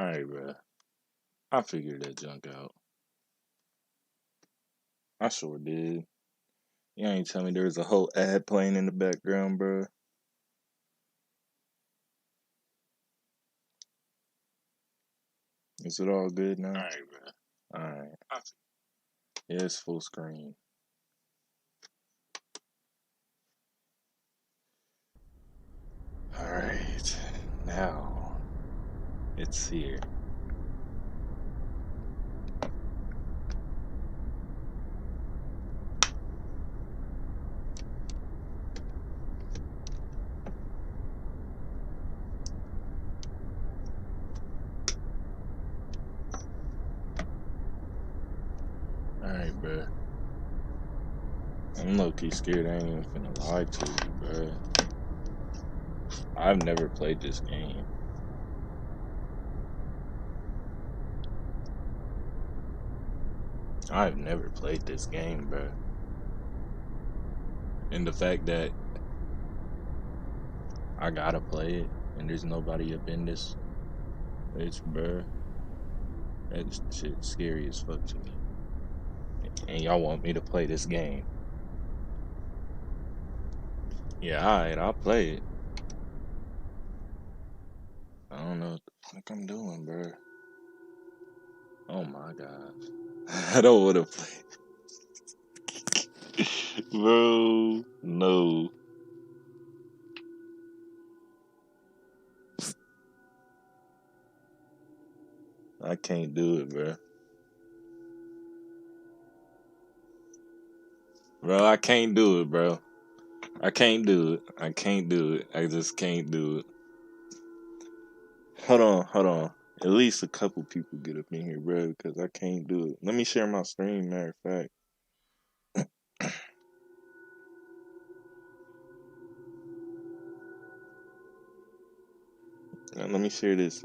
Alright, bro. I figured that junk out. I sure did. You ain't tell me there was a whole ad playing in the background, bro. Is it all good now? Alright, bro. Alright. Yeah, it's full screen. Alright. Now, it's here. Alright, bro. I'm low-key scared. I ain't even finna lie to you, bro. I've never played this game. I've never played this game, bro. And the fact that I gotta play it and there's nobody up in this bitch, bro. That shit's scary as fuck to me. And y'all want me to play this game. Yeah, alright, I'll play it. I don't know what the fuck I'm doing, bro. Oh my gosh. I don't want to play. Bro, no. I can't do it, bro. Bro, I can't do it, bro. I can't do it. I can't do it. I just can't do it. Hold on. At least a couple people get up in here, bro, because I can't do it. Let me share my screen, matter of fact. Let me share this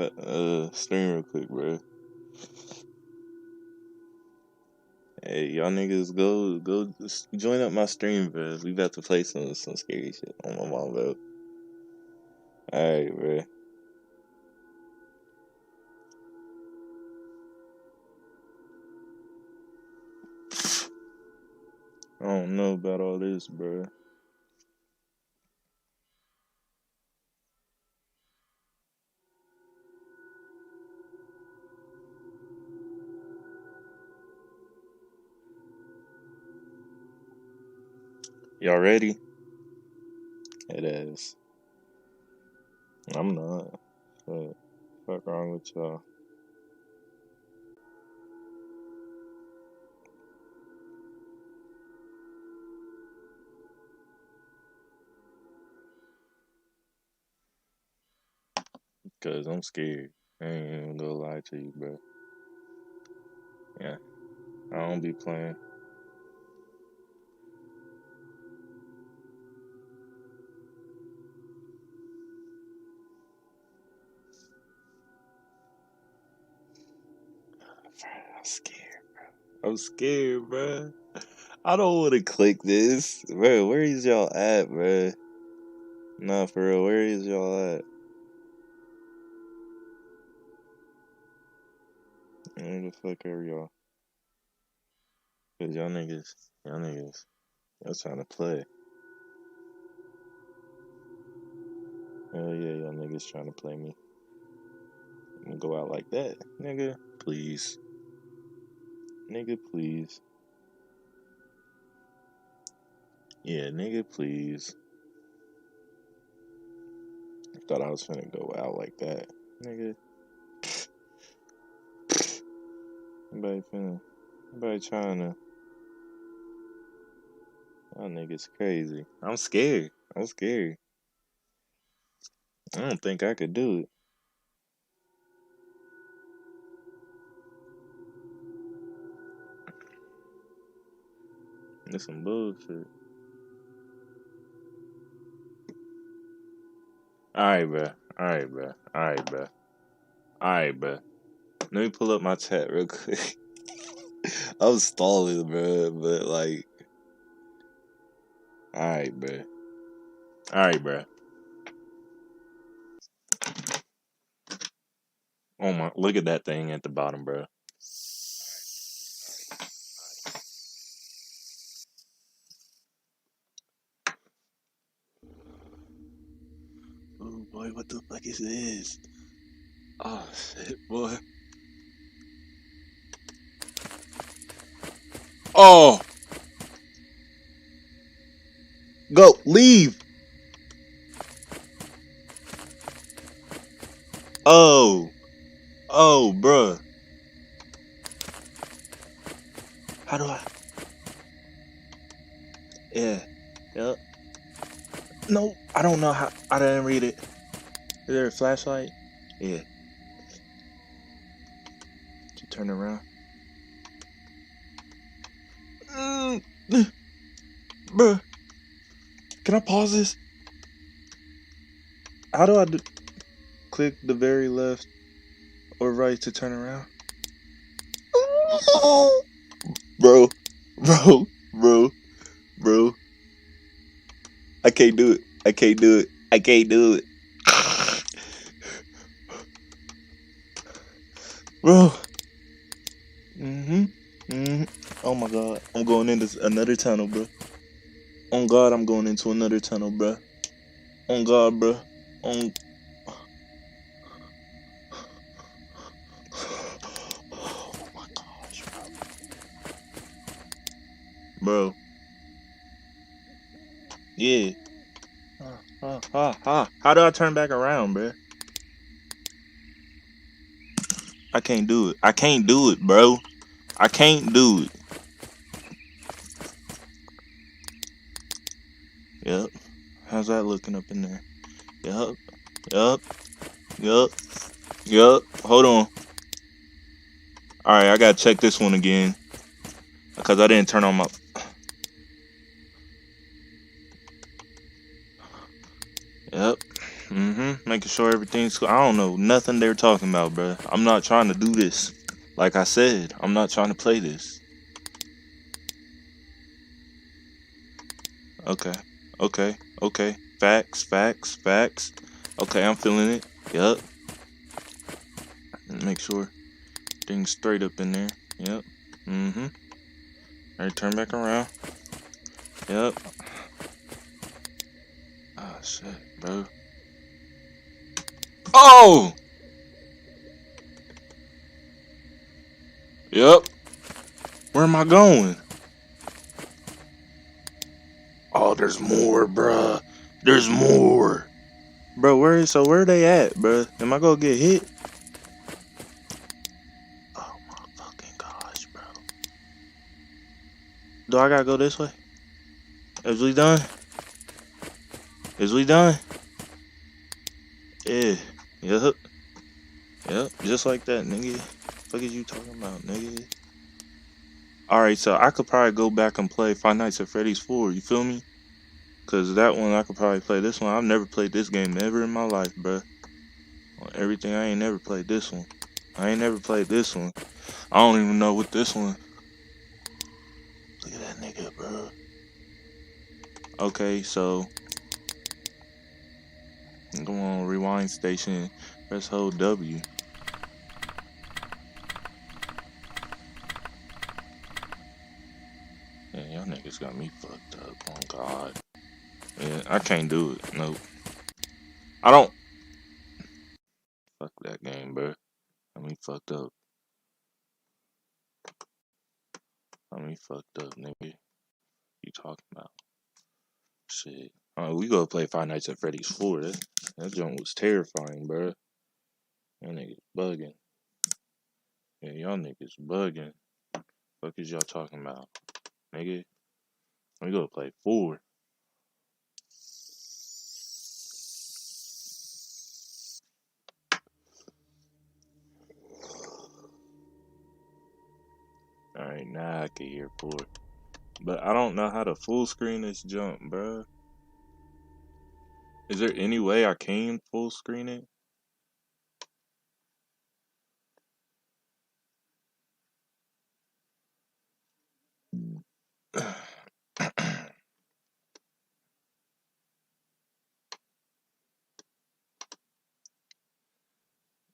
stream real quick, bro. Hey, y'all niggas, go join up my stream, bro. We about to play some scary shit on my mom, bro. Alright, bro. I don't know about all this, bro. Y'all ready? It is. I'm not. Fuck wrong with y'all? Cause I'm scared. I ain't even gonna lie to you, bro. Yeah, I don't be playing. I'm scared, bro. I'm scared, bro. I don't want to click this, bro. Where is y'all at, bro? Nah, for real. Where is y'all at? Where the fuck are y'all? Cause y'all niggas, y'all trying to play. Hell yeah, y'all niggas trying to play me. I'm gonna go out like that, nigga. Please, nigga, please. Yeah, nigga, please. I thought I was finna go out like that, nigga. Nobody trying to. Y'all niggas crazy. I'm scared. I don't think I could do it. It's some bullshit. Alright, bro. Alright, bro. Let me pull up my chat real quick. I was stalling, bro, but like. Alright, bro. Oh my! Look at that thing at the bottom, bro. Oh boy, what the fuck is this? Oh shit, boy. Oh, go leave. Oh, oh, bruh. How do I? Yeah. Yep. No, I don't know how. I didn't read it. Is there a flashlight? Yeah. To turn around. Mm, bruh. Can I pause this? How do I do? Click the very left or right to turn around? Bro, bro, bro, bro. I can't do it. I can't do it. I can't do it. Bro. Mm-hmm. Mm-hmm. Oh my god. I'm going into another tunnel, bro. On God, I'm going into another tunnel, bro. On God, bro. On. Oh my gosh, bro. Yeah. How do I turn back around, bro? I can't do it. I can't do it, bro. I can't do it. Yep. How's that looking up in there? Yep. Yep. Yep. Yep. Hold on. Alright, I gotta check this one again. Because I didn't turn on my. Yep. Making sure everything's. I don't know nothing they're talking about, bro. I'm not trying to do this. Like I said, I'm not trying to play this. Okay. Okay. Okay. Facts. Facts. Facts. Okay, I'm feeling it. Yep. Make sure things straight up in there. Yep. Alright, turn back around. Yep. Oh shit, bro. Oh! Yep. Where am I going? Oh, there's more, bruh. There's more. Bro, where they at, bruh? Am I gonna get hit? Oh my fucking gosh, bro. Do I gotta go this way? Is we done? Is we done? Yeah. Yep. Yep. Just like that, nigga. Fuck is you talking about, nigga? Alright, so I could probably go back and play Five Nights at Freddy's 4, you feel me? Cause that one I could probably play this one. I've never played this game ever in my life, bruh. On everything, I ain't never played this one. I ain't never played this one. I don't even know what this one. Look at that nigga, bro. Okay, so go on rewind station. Press hold W. Yeah, y'all niggas got me fucked up. Oh God. Yeah, I can't do it. Nope. I don't. Fuck that game, bro. I mean, fucked up. I mean, fucked up, nigga. You talking about? Shit. We go play Five Nights at Freddy's 4. That joint was terrifying, bro. Y'all niggas bugging. Yeah, y'all niggas bugging. Fuck is y'all talking about, nigga? We go play 4. Alright, now I can hear 4. But I don't know how to full screen this jump, bro. Is there any way I can full screen it?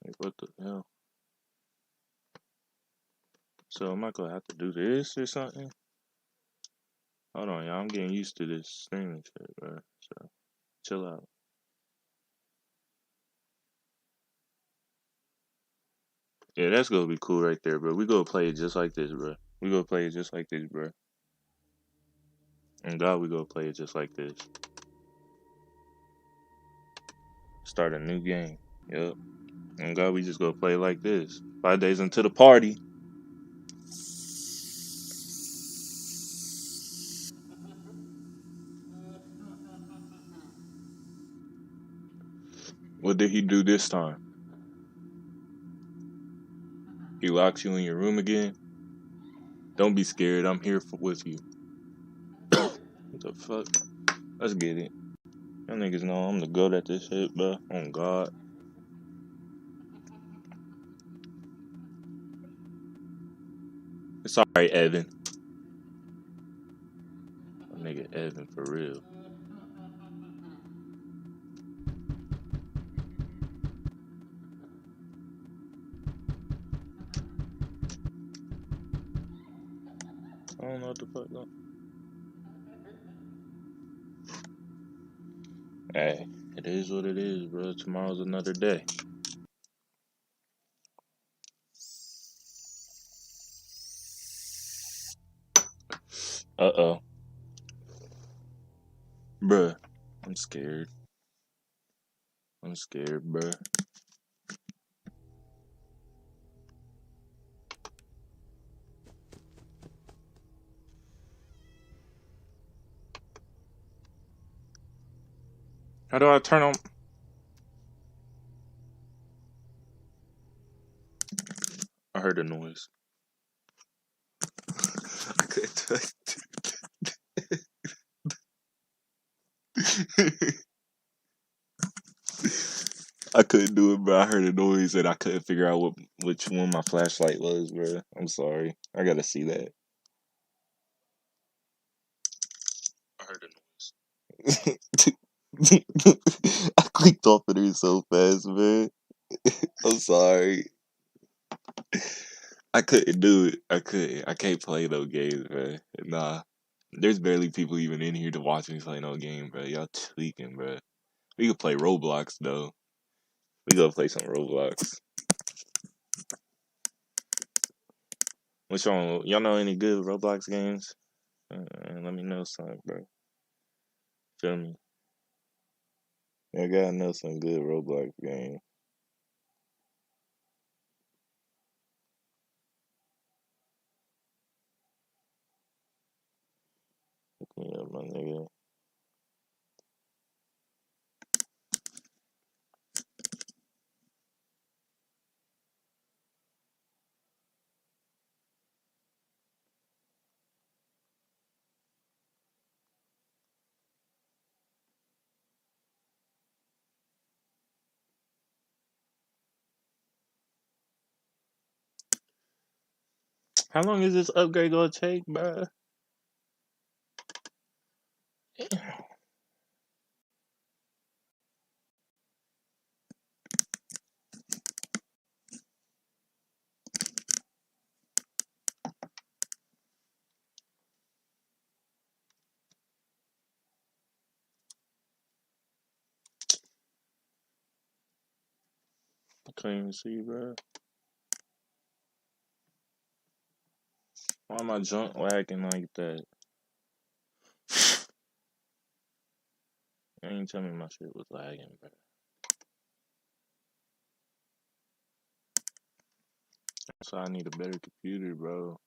Like, what the hell? So am I gonna have to do this or something? Hold on, y'all. I'm getting used to this streaming shit, bro. So chill out. Yeah, that's gonna be cool right there, bro. We gonna play it just like this, bro. We gonna play it just like this, bro. And God, we gonna play it just like this. Start a new game. Yep. And God, we just gonna play it like this. 5 days into the party. What did he do this time? He locks you in your room again? Don't be scared. I'm here with you. What the fuck? Let's get it. Y'all niggas know I'm the goat at this shit, bro. Oh God. It's alright, Evan. That nigga Evan for real. I don't know what the fuck though. Hey, it is what it is, bro. Tomorrow's another day. Uh-oh. Bruh. I'm scared. I'm scared, bruh. How do I turn on? I heard a noise. I couldn't do it. I couldn't do it, bro. I heard a noise and I couldn't figure out which one my flashlight was, bro. I'm sorry. I gotta see that. I heard a noise. I clicked off of there so fast, man. I'm sorry. I couldn't do it. I couldn't. I can't play no games, man. Nah. There's barely people even in here to watch me play no game, bro. Y'all tweaking, bro. We could play Roblox, though. We gonna play some Roblox. Which one? Y'all know any good Roblox games? Let me know some, bro. Feel me? I gotta know some good Roblox games. Yeah, my nigga. How long is this upgrade gonna take, bro? I can't even see, bro. Why am I junk lagging like that? You ain't tell me my shit was lagging, bro. So I need a better computer, bro.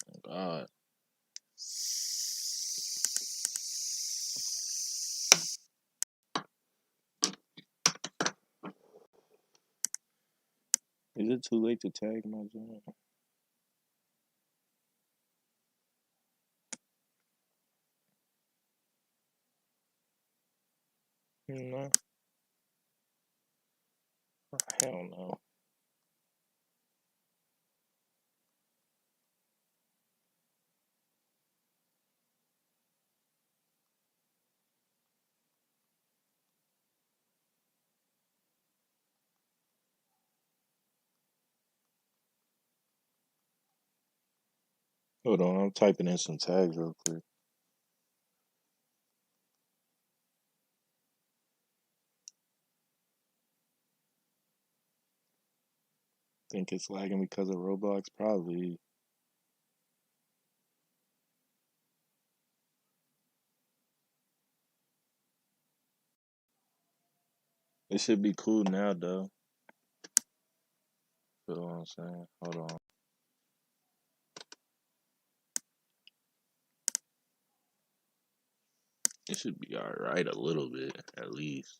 Oh, God. Is it too late to tag my junk? No. Oh, hell no. Hold on, I'm typing in some tags real quick. Think it's lagging because of Roblox? Probably. It should be cool now, though. Feel what I'm saying? Hold on. It should be alright a little bit, at least.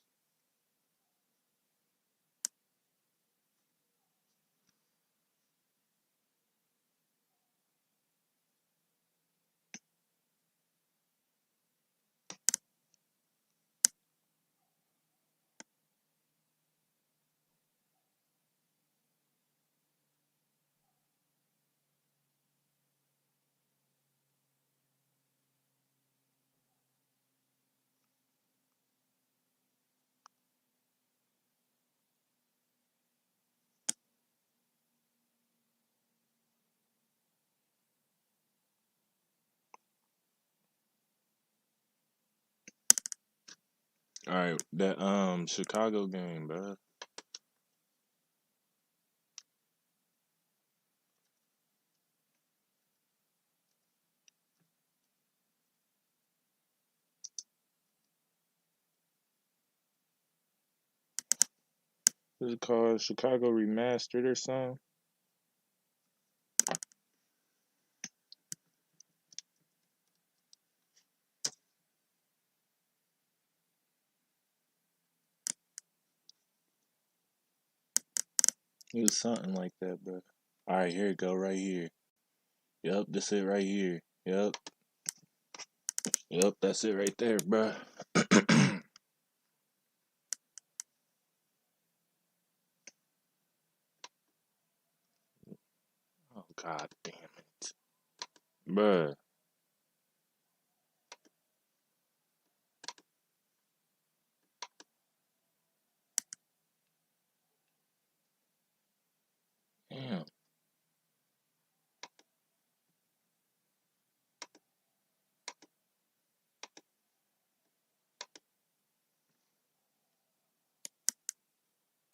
Alright, that Chicago game, bro. What's it called? Chicago Remastered or something? It was something like that, bro. Alright, here it go, right here. Yep, that's it right here. Yep. Yep, that's it right there, bro. Oh, god damn it. Bruh. Damn.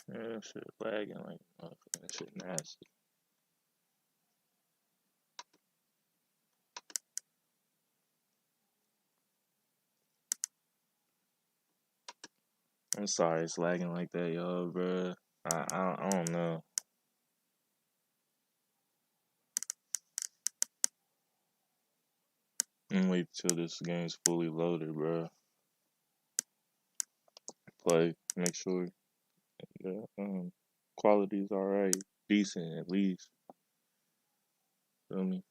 Yeah, that shit lagging like motherfucker. That shit nasty. I'm sorry it's lagging like that, y'all, bruh. I don't know. I'm wait till this game's fully loaded, bruh. Play. Make sure the quality's alright. Decent, at least. Feel me?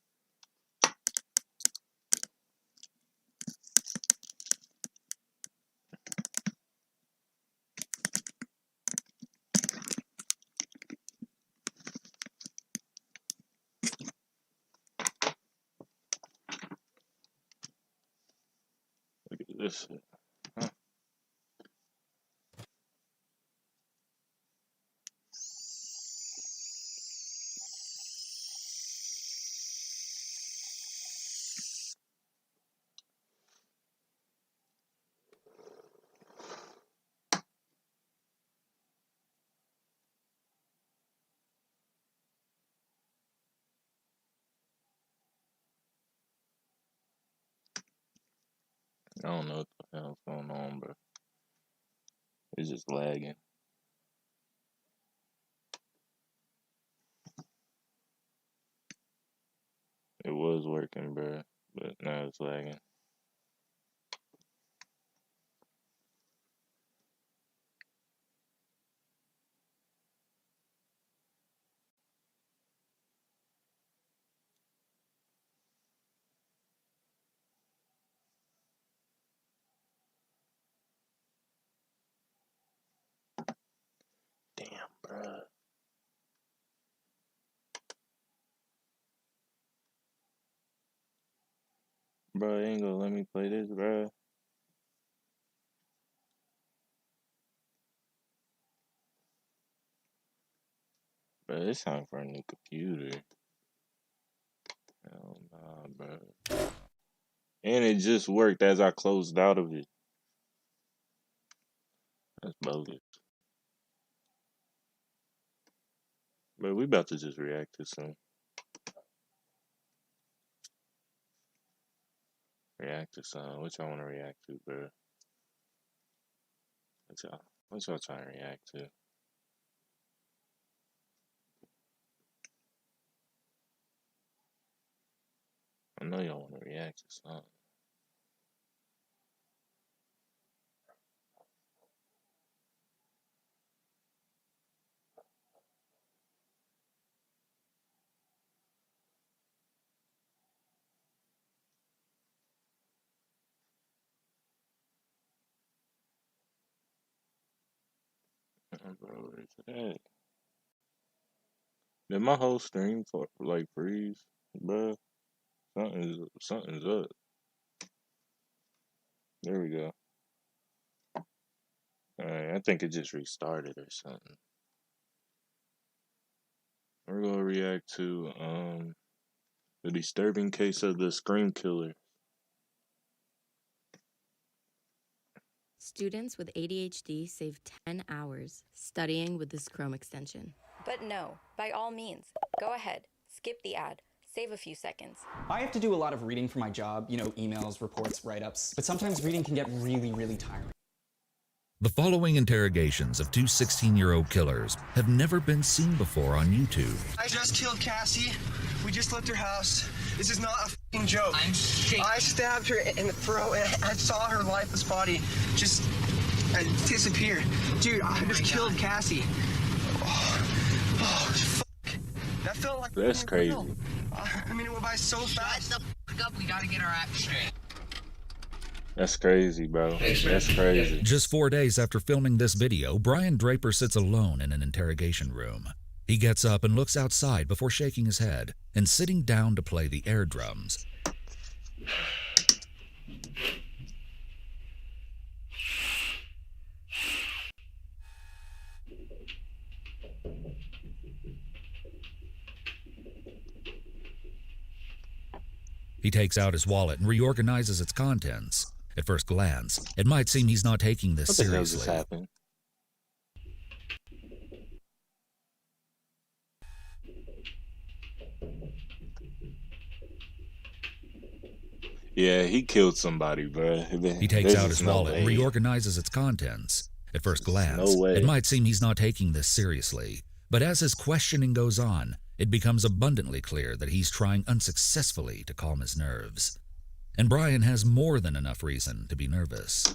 Look at this shit. Huh? I don't know what the hell's going on, bro. It's just lagging. It was working, bro, but now it's lagging. Damn, bro. Bro, ain't gonna let me play this, bro. Bro, it's time for a new computer. Hell no. bro. And it just worked as I closed out of it. That's bogus. But we about to just react to some. React to some. What y'all want to react to, bro? What y'all trying to react to? I know y'all want to react to something. Bro, where's it at? Did my whole stream for like freeze, bro? Something's up. There we go. Alright, I think it just restarted or something. We're gonna react to the disturbing case of the Scream Killer. Students with ADHD save 10 hours studying with this Chrome extension. But no, by all means, go ahead, skip the ad, save a few seconds. I have to do a lot of reading for my job, you know, emails, reports, write-ups, but sometimes reading can get really, really tiring. The following interrogations of two 16-year-old killers have never been seen before on YouTube. I just killed Cassie. We just left her house. This is not a f***ing joke. I'm shaking. I stabbed her in the throat and I saw her lifeless body just disappear. Dude, I just killed Cassie. Oh, fuck. That felt like... That's crazy. I mean, it went by so fast. Shut the f*** up. We gotta get our act straight. That's crazy, bro. That's crazy. Just 4 days after filming this video, Brian Draper sits alone in an interrogation room. He gets up and looks outside before shaking his head and sitting down to play the air drums. He takes out his wallet and reorganizes its contents. At first glance, it might seem he's not taking this What the hell just seriously. happened? Yeah, he killed somebody, bro. He takes out his wallet and reorganizes its contents. At first glance, it might seem he's not taking this seriously, but as his questioning goes on, it becomes abundantly clear that he's trying unsuccessfully to calm his nerves. And Brian has more than enough reason to be nervous.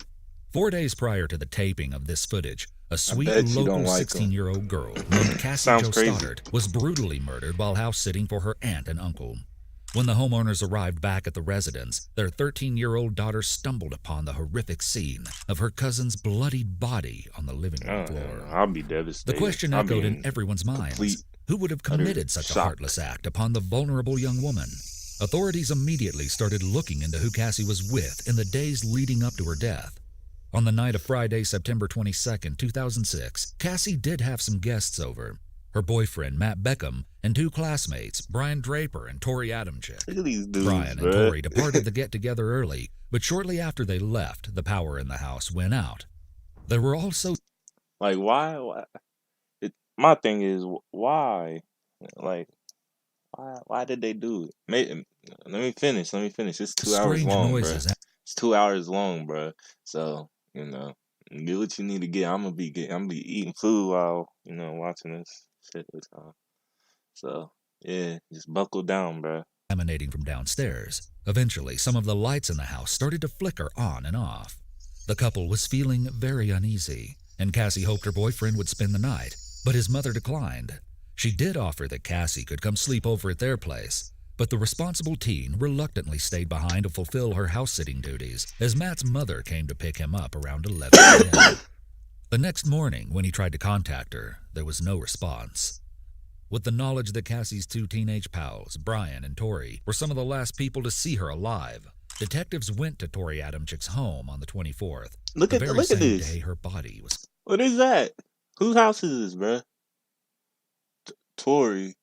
4 days prior to the taping of this footage, a sweet local 16-year-old girl named Cassie Jo Stoddard was brutally murdered while house-sitting for her aunt and uncle. When the homeowners arrived back at the residence, their 13-year-old daughter stumbled upon the horrific scene of her cousin's bloodied body on the living room floor. I'll be devastated. The question echoed in everyone's minds. Who would have committed such a heartless act upon the vulnerable young woman? Authorities immediately started looking into who Cassie was with in the days leading up to her death. On the night of Friday, September 22nd, 2006, Cassie did have some guests over. Her boyfriend, Matt Beckham, and two classmates, Brian Draper and Tori Adamczyk. Look at these dudes, Brian and Tori departed the get-together early, but shortly after they left, the power in the house went out. There were also... Like, why? My thing is, why? Like, why did they do it? Let me finish. It's 2 hours long, bro. It's 2 hours long, bro. So, you know, get what you need to get. I'm gonna be eating food while, you know, watching this shit this time. So, yeah, just buckle down, bro. Emanating from downstairs. Eventually, some of the lights in the house started to flicker on and off. The couple was feeling very uneasy, and Cassie hoped her boyfriend would spend the night, but his mother declined. She did offer that Cassie could come sleep over at their place, but the responsible teen reluctantly stayed behind to fulfill her house-sitting duties as Matt's mother came to pick him up around 11 a.m. The next morning, when he tried to contact her, there was no response. With the knowledge that Cassie's two teenage pals, Brian and Tori, were some of the last people to see her alive, detectives went to Tori Adamczyk's home on the 24th. Look at this. Day her body was... What is that? Whose house is this, bro? Tori.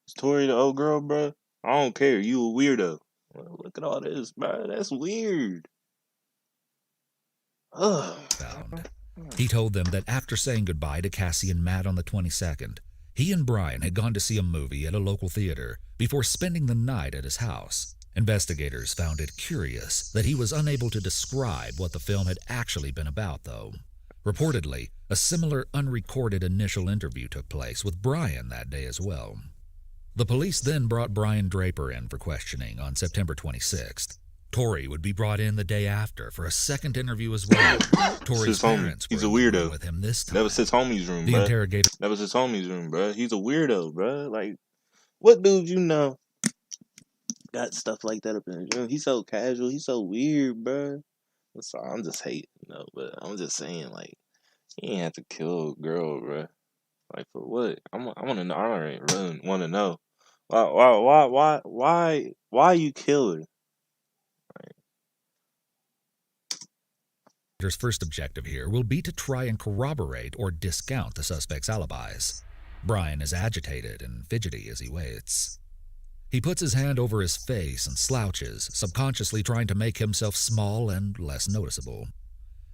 Is Tori the old girl, bro? I don't care. You a weirdo. Look at all this, bro. That's weird. Ugh. Found. He told them that after saying goodbye to Cassie and Matt on the 22nd, he and Brian had gone to see a movie at a local theater before spending the night at his house. Investigators found it curious that he was unable to describe what the film had actually been about, though. Reportedly, a similar unrecorded initial interview took place with Brian that day as well. The police then brought Brian Draper in for questioning on September 26th. Tori would be brought in the day after for a second interview as well. Tori's parents He's were a in the room weirdo. with him this time. That was his homie's room, The bro. interrogator That was his homie's room, bro. He's a weirdo, bro. Like, what dude you know got stuff like that up in his room? He's so casual. He's so weird, bro. I'm sorry, I'm just hating, but I'm just saying, like, he ain't have to kill a girl, bro. Like, for what? I want to know. I really want to know. Why you kill her? His first objective here will be to try and corroborate or discount the suspect's alibis. Brian is agitated and fidgety as he waits. He puts his hand over his face and slouches, subconsciously trying to make himself small and less noticeable.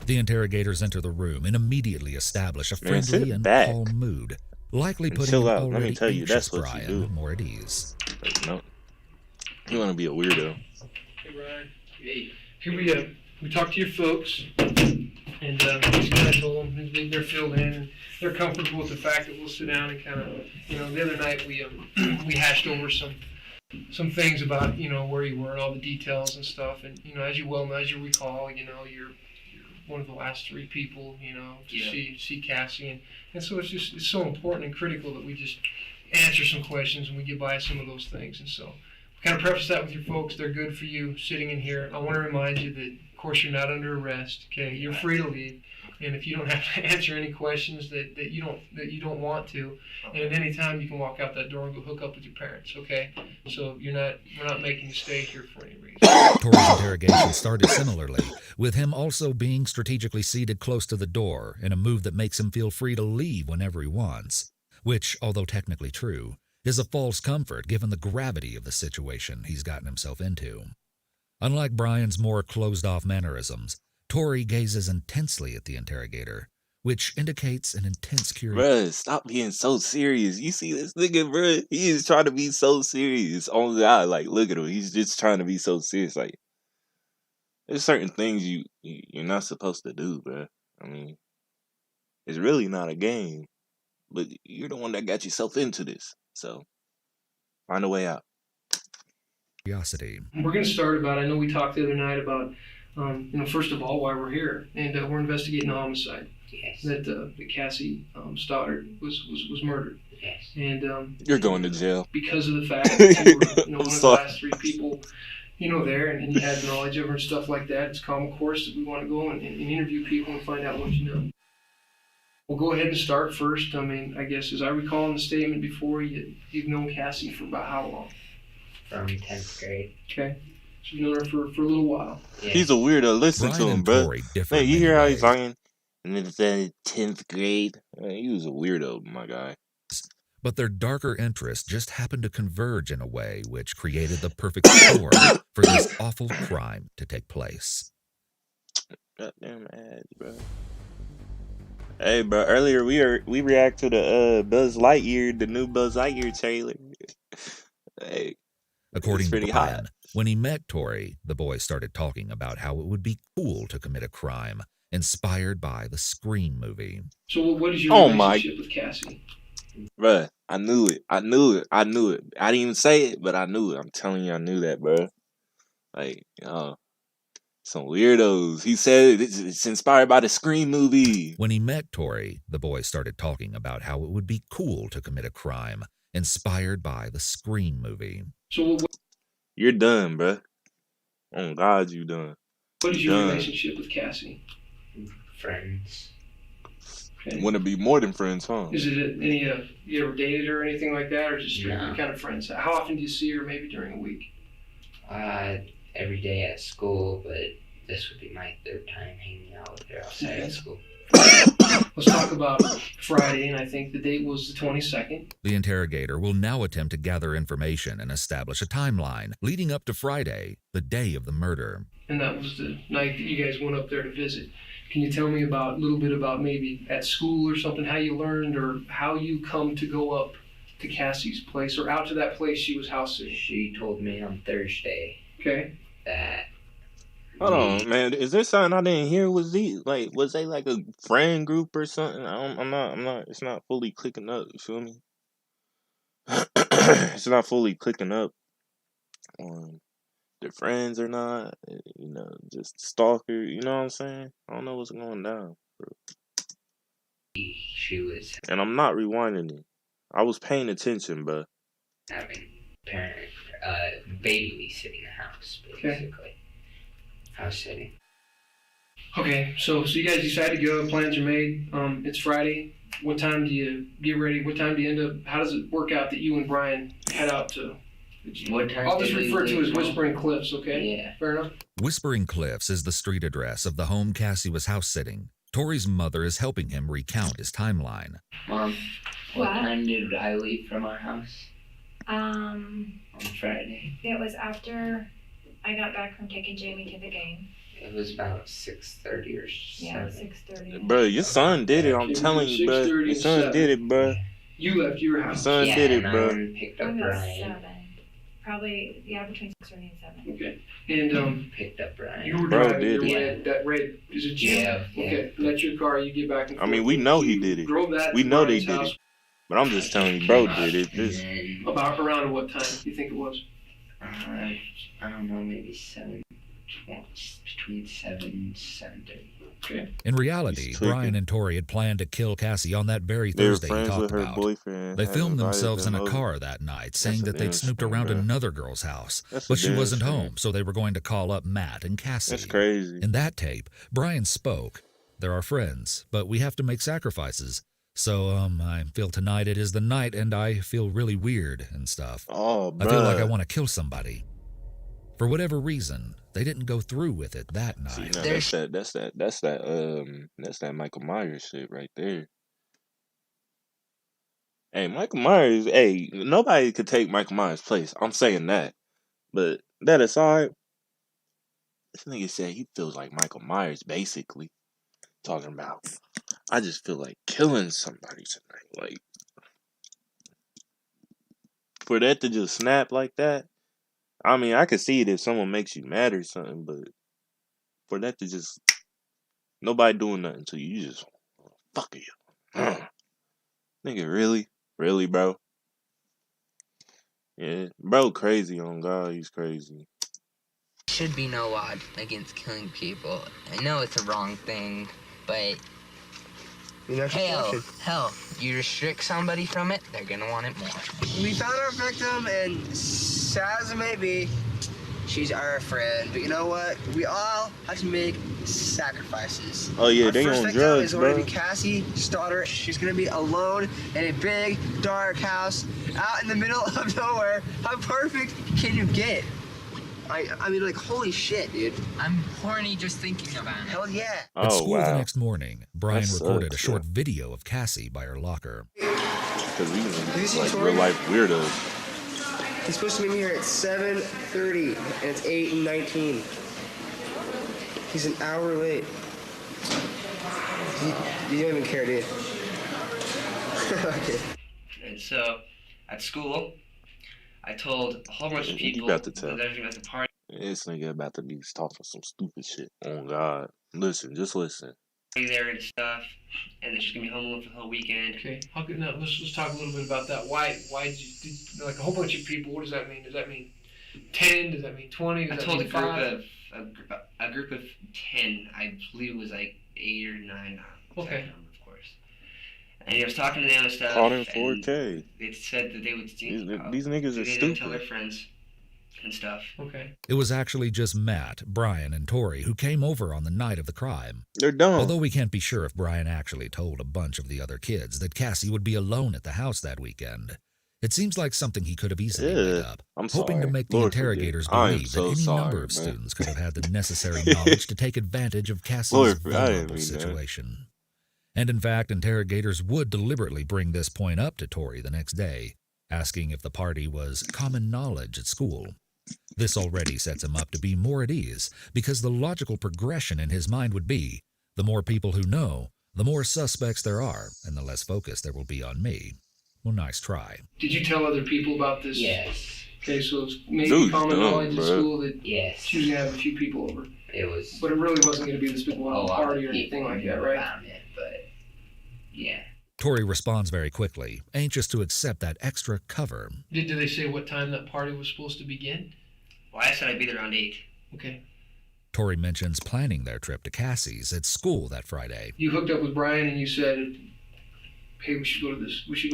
The interrogators enter the room and immediately establish a friendly and calm mood, likely putting an already anxious Brian more at ease. No, you want to be a weirdo. Hey, Ryan. Hey. Here we talked to your folks, and just kind of told them they're filled in, and they're comfortable with the fact that we'll sit down and kind of, the other night we hashed over some things about, where you were and all the details and stuff, and, as you well know, as you recall, you're one of the last three people, to see Cassie, and so it's so important and critical that we just answer some questions and we get by some of those things, and so kind of preface that with your folks. They're good for you sitting in here. I want to remind you that, of course, you're not under arrest. Okay, you're free to leave, and if you don't have to answer any questions that you don't want to, and at any time you can walk out that door and go hook up with your parents. Okay, so we're not making you stay here for any reason. Tori's interrogation started similarly, with him also being strategically seated close to the door in a move that makes him feel free to leave whenever he wants, which, although technically true, is a false comfort given the gravity of the situation he's gotten himself into. Unlike Brian's more closed-off mannerisms, Tori gazes intensely at the interrogator, which indicates an intense curiosity. Bruh, stop being so serious. You see this nigga, bruh? He is trying to be so serious. Oh God, like, look at him. He's just trying to be so serious. Like, there's certain things you're not supposed to do, bruh. I mean, it's really not a game, but you're the one that got yourself into this. So, find a way out. We're going to start about, I know we talked the other night about, first of all, why we're here. And we're investigating a homicide. Yes. That Cassie Stoddard was murdered. Yes. And You're going to jail. Because of the fact that you were one of the last three people, there, and you had knowledge of her and stuff like that. It's common course that we want to go and interview people and find out what you know. We'll go ahead and start first. I mean, I guess as I recall in the statement before, you've known Cassie for about how long? From 10th grade. Okay. So you've known her for a little while. Yeah. He's a weirdo. Listen Brian to him, and bro. Tori differ Man, in you many hear how he's ways, talking? And then it's in 10th grade. Man, he was a weirdo, my guy. but their darker interests just happened to converge in a way which created the perfect storm for this awful crime to take place. Goddamn ads, bro. Hey, bro. Earlier we react to the Buzz Lightyear, the new Buzz Lightyear trailer. Hey, According to pretty Brian, hot. when he met Tori, the boys started talking about how it would be cool to commit a crime inspired by the Scream movie. So what is your Oh my- relationship with Cassie? Bruh, I knew it. I didn't even say it, but I knew it. I'm telling you, I knew that, bro. Like, some weirdos. He said it's inspired by the Scream movie. When he met Tori, the boys started talking about how it would be cool to commit a crime inspired by the Scream movie. So You're done, bro. Oh God, you done. what is your Done. relationship with Cassie? Friends. Okay. Want to be more than friends, huh? Is it any you ever dated her or anything like that, or just strictly No. kind of friends? How often do you see her? Maybe during a week. Every day at school, but this would be my third time hanging out with her outside of school. Let's talk about Friday, and I think the date was the 22nd. The interrogator will now attempt to gather information and establish a timeline leading up to Friday, the day of the murder. And that was the night that you guys went up there to visit. Can you tell me a little bit about maybe at school or something, how you learned or how you come to go up to Cassie's place or out to that place she was house sitting? She told me on Thursday Okay. that. Hold on, man. Is there something I didn't hear? Was they like a friend group or something? I'm not. It's not fully clicking up. You feel me? It's not fully clicking up on their friends or not. You know, just stalker. You know what I'm saying? I don't know what's going down. She was And I'm not rewinding it. I was paying attention, but having babysitting the house, basically. Okay. House sitting. Okay, so you guys decide to go. Plans are made. It's Friday. What time do you get ready? What time do you end up? How does it work out that you and Brian head out to? What time I'll just did we refer to leave as home? Whispering Cliffs. Okay. Yeah. Fair enough. Whispering Cliffs is the street address of the home Cassie was house sitting. Tori's mother is helping him recount his timeline. Mom, what What? time did I leave from our house Um, on Friday? it was after I got back from taking Jamie to the game. It was about 6:30 or 7. Yeah, 6:30. bro, your son did it. I'm telling you, bro. 6:30 Your and son 7. did it, bro. You left your Your house. son did it, and bro. I went and picked up Probably about Brian. 7. Probably, yeah, between 6:30 and 7. Okay. And Picked up Brian. you were Bro driving did your it. that red. Is it you? Yeah. Okay. And that's your car. You get back and I mean, forth. we know So he you did it. Drove that. We to know they Brian's did house. it. But I'm just telling you, bro did it. And This, then, About around what time do you think it was? I don't know, maybe 7. Between 7 and 7:30. Okay. In reality, He's tweaking. Brian and Tori had planned to kill Cassie on that very they were Thursday he friends talked with her about. boyfriend. They had filmed invited themselves in them a over. car that night, saying a that they'd damn snooped shame, around bro. another girl's house, That's a but she damn wasn't shame. home, so they were going to call up Matt and Cassie. That's crazy. In that tape, Brian spoke. There are friends, but we have to make sacrifices. So, I feel tonight it is the night, and I feel really weird and stuff. Oh, bro. I feel like I want to kill somebody. For whatever reason, they didn't go through with it that See, night. now that's that Michael Myers shit right there. Hey, Michael Myers. Hey, nobody could take Michael Myers' place. I'm saying that. But that aside, this nigga said he feels like Michael Myers, basically. Talking about, I just feel like killing somebody tonight. Like, for that to just snap like that, I mean, I could see it if someone makes you mad or something, but for that to just, nobody doing nothing to you, you just, fuck you. Nigga, really? Really, bro? Yeah, bro crazy on God, he's crazy. Should be no law against killing people. I know it's a wrong thing, but hell, you restrict somebody from it, they're gonna want it more. We found our victim, and sad as it may be, she's our friend. But you know what? We all have to make sacrifices. Oh yeah, Our they first on victim drugs, is going to bro. be Cassie's daughter. She's gonna be alone in a big, dark house out in the middle of nowhere. How perfect can you get? I mean, like, holy shit, dude. I'm horny just thinking about it. Hell yeah. At Oh, school the wow. next morning, Brian That recorded a sucks, short video of Cassie by her locker. Because we see like Tori? real life weirdos. He's supposed to meet me here at 7:30, and it's 8:19. He's an hour late. You don't even care, dude. Okay. And so, at school, I told a whole bunch of You people got to that tell. I was going to the party This nigga about to be talking some stupid shit. Oh God. Listen, just listen. there and stuff, and they're just going to be home alone for the whole weekend. Okay. How could now? Let's talk a little bit about that. Why did you like a whole bunch of people? What does that mean? Does that mean 10? Does that mean 20? Does I that told mean 5? a group of 10. I believe it was like 8 or 9. Okay. Number, of course. And I was talking to them and stuff. Caught in and 4K. They said that they would These niggas are they didn't tell their stupid. friends and stuff. Okay. It was actually just Matt, Brian, and Tori who came over on the night of the crime. They're dumb. Although we can't be sure if Brian actually told a bunch of the other kids that Cassie would be alone at the house that weekend. It seems like something he could have easily made up, I'm hoping sorry. to make the Lord forgive. interrogators I am believe so that any sorry, number of man. students could have had the necessary knowledge to take advantage of Cassie's Lord, I didn't vulnerable mean that. situation. And in fact, interrogators would deliberately bring this point up to Tori the next day, asking if the party was common knowledge at school. This already sets him up to be more at ease, because the logical progression in his mind would be, the more people who know, the more suspects there are, and the less focus there will be on me. Well, nice try. Did you tell other people about this? Yes. Okay, so it's maybe Dude's common dumb, knowledge at bro. school that Yes. she was going to have a few people over. It was But it really wasn't going to be this big a wild lot party of or anything people like knew that, right? about it, but yeah. Tori responds very quickly, anxious to accept that extra cover. Did they say what time that party was supposed to begin? Well, I said I'd be there around 8. Okay. Tori mentions planning their trip to Cassie's at school that Friday. You hooked up with Brian and you said, hey, we should go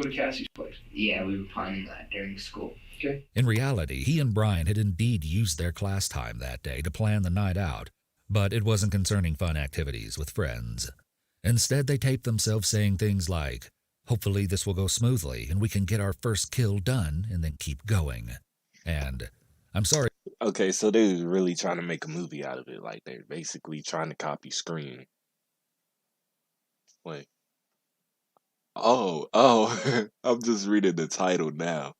to Cassie's place. Yeah, we were planning that during school. Okay. In reality, he and Brian had indeed used their class time that day to plan the night out, but it wasn't concerning fun activities with friends. Instead, they taped themselves saying things like, hopefully this will go smoothly and we can get our first kill done and then keep going. And, I'm sorry. Okay, so they was really trying to make a movie out of it. Like, they're basically trying to copy Scream. Wait. Oh, I'm just reading the title now.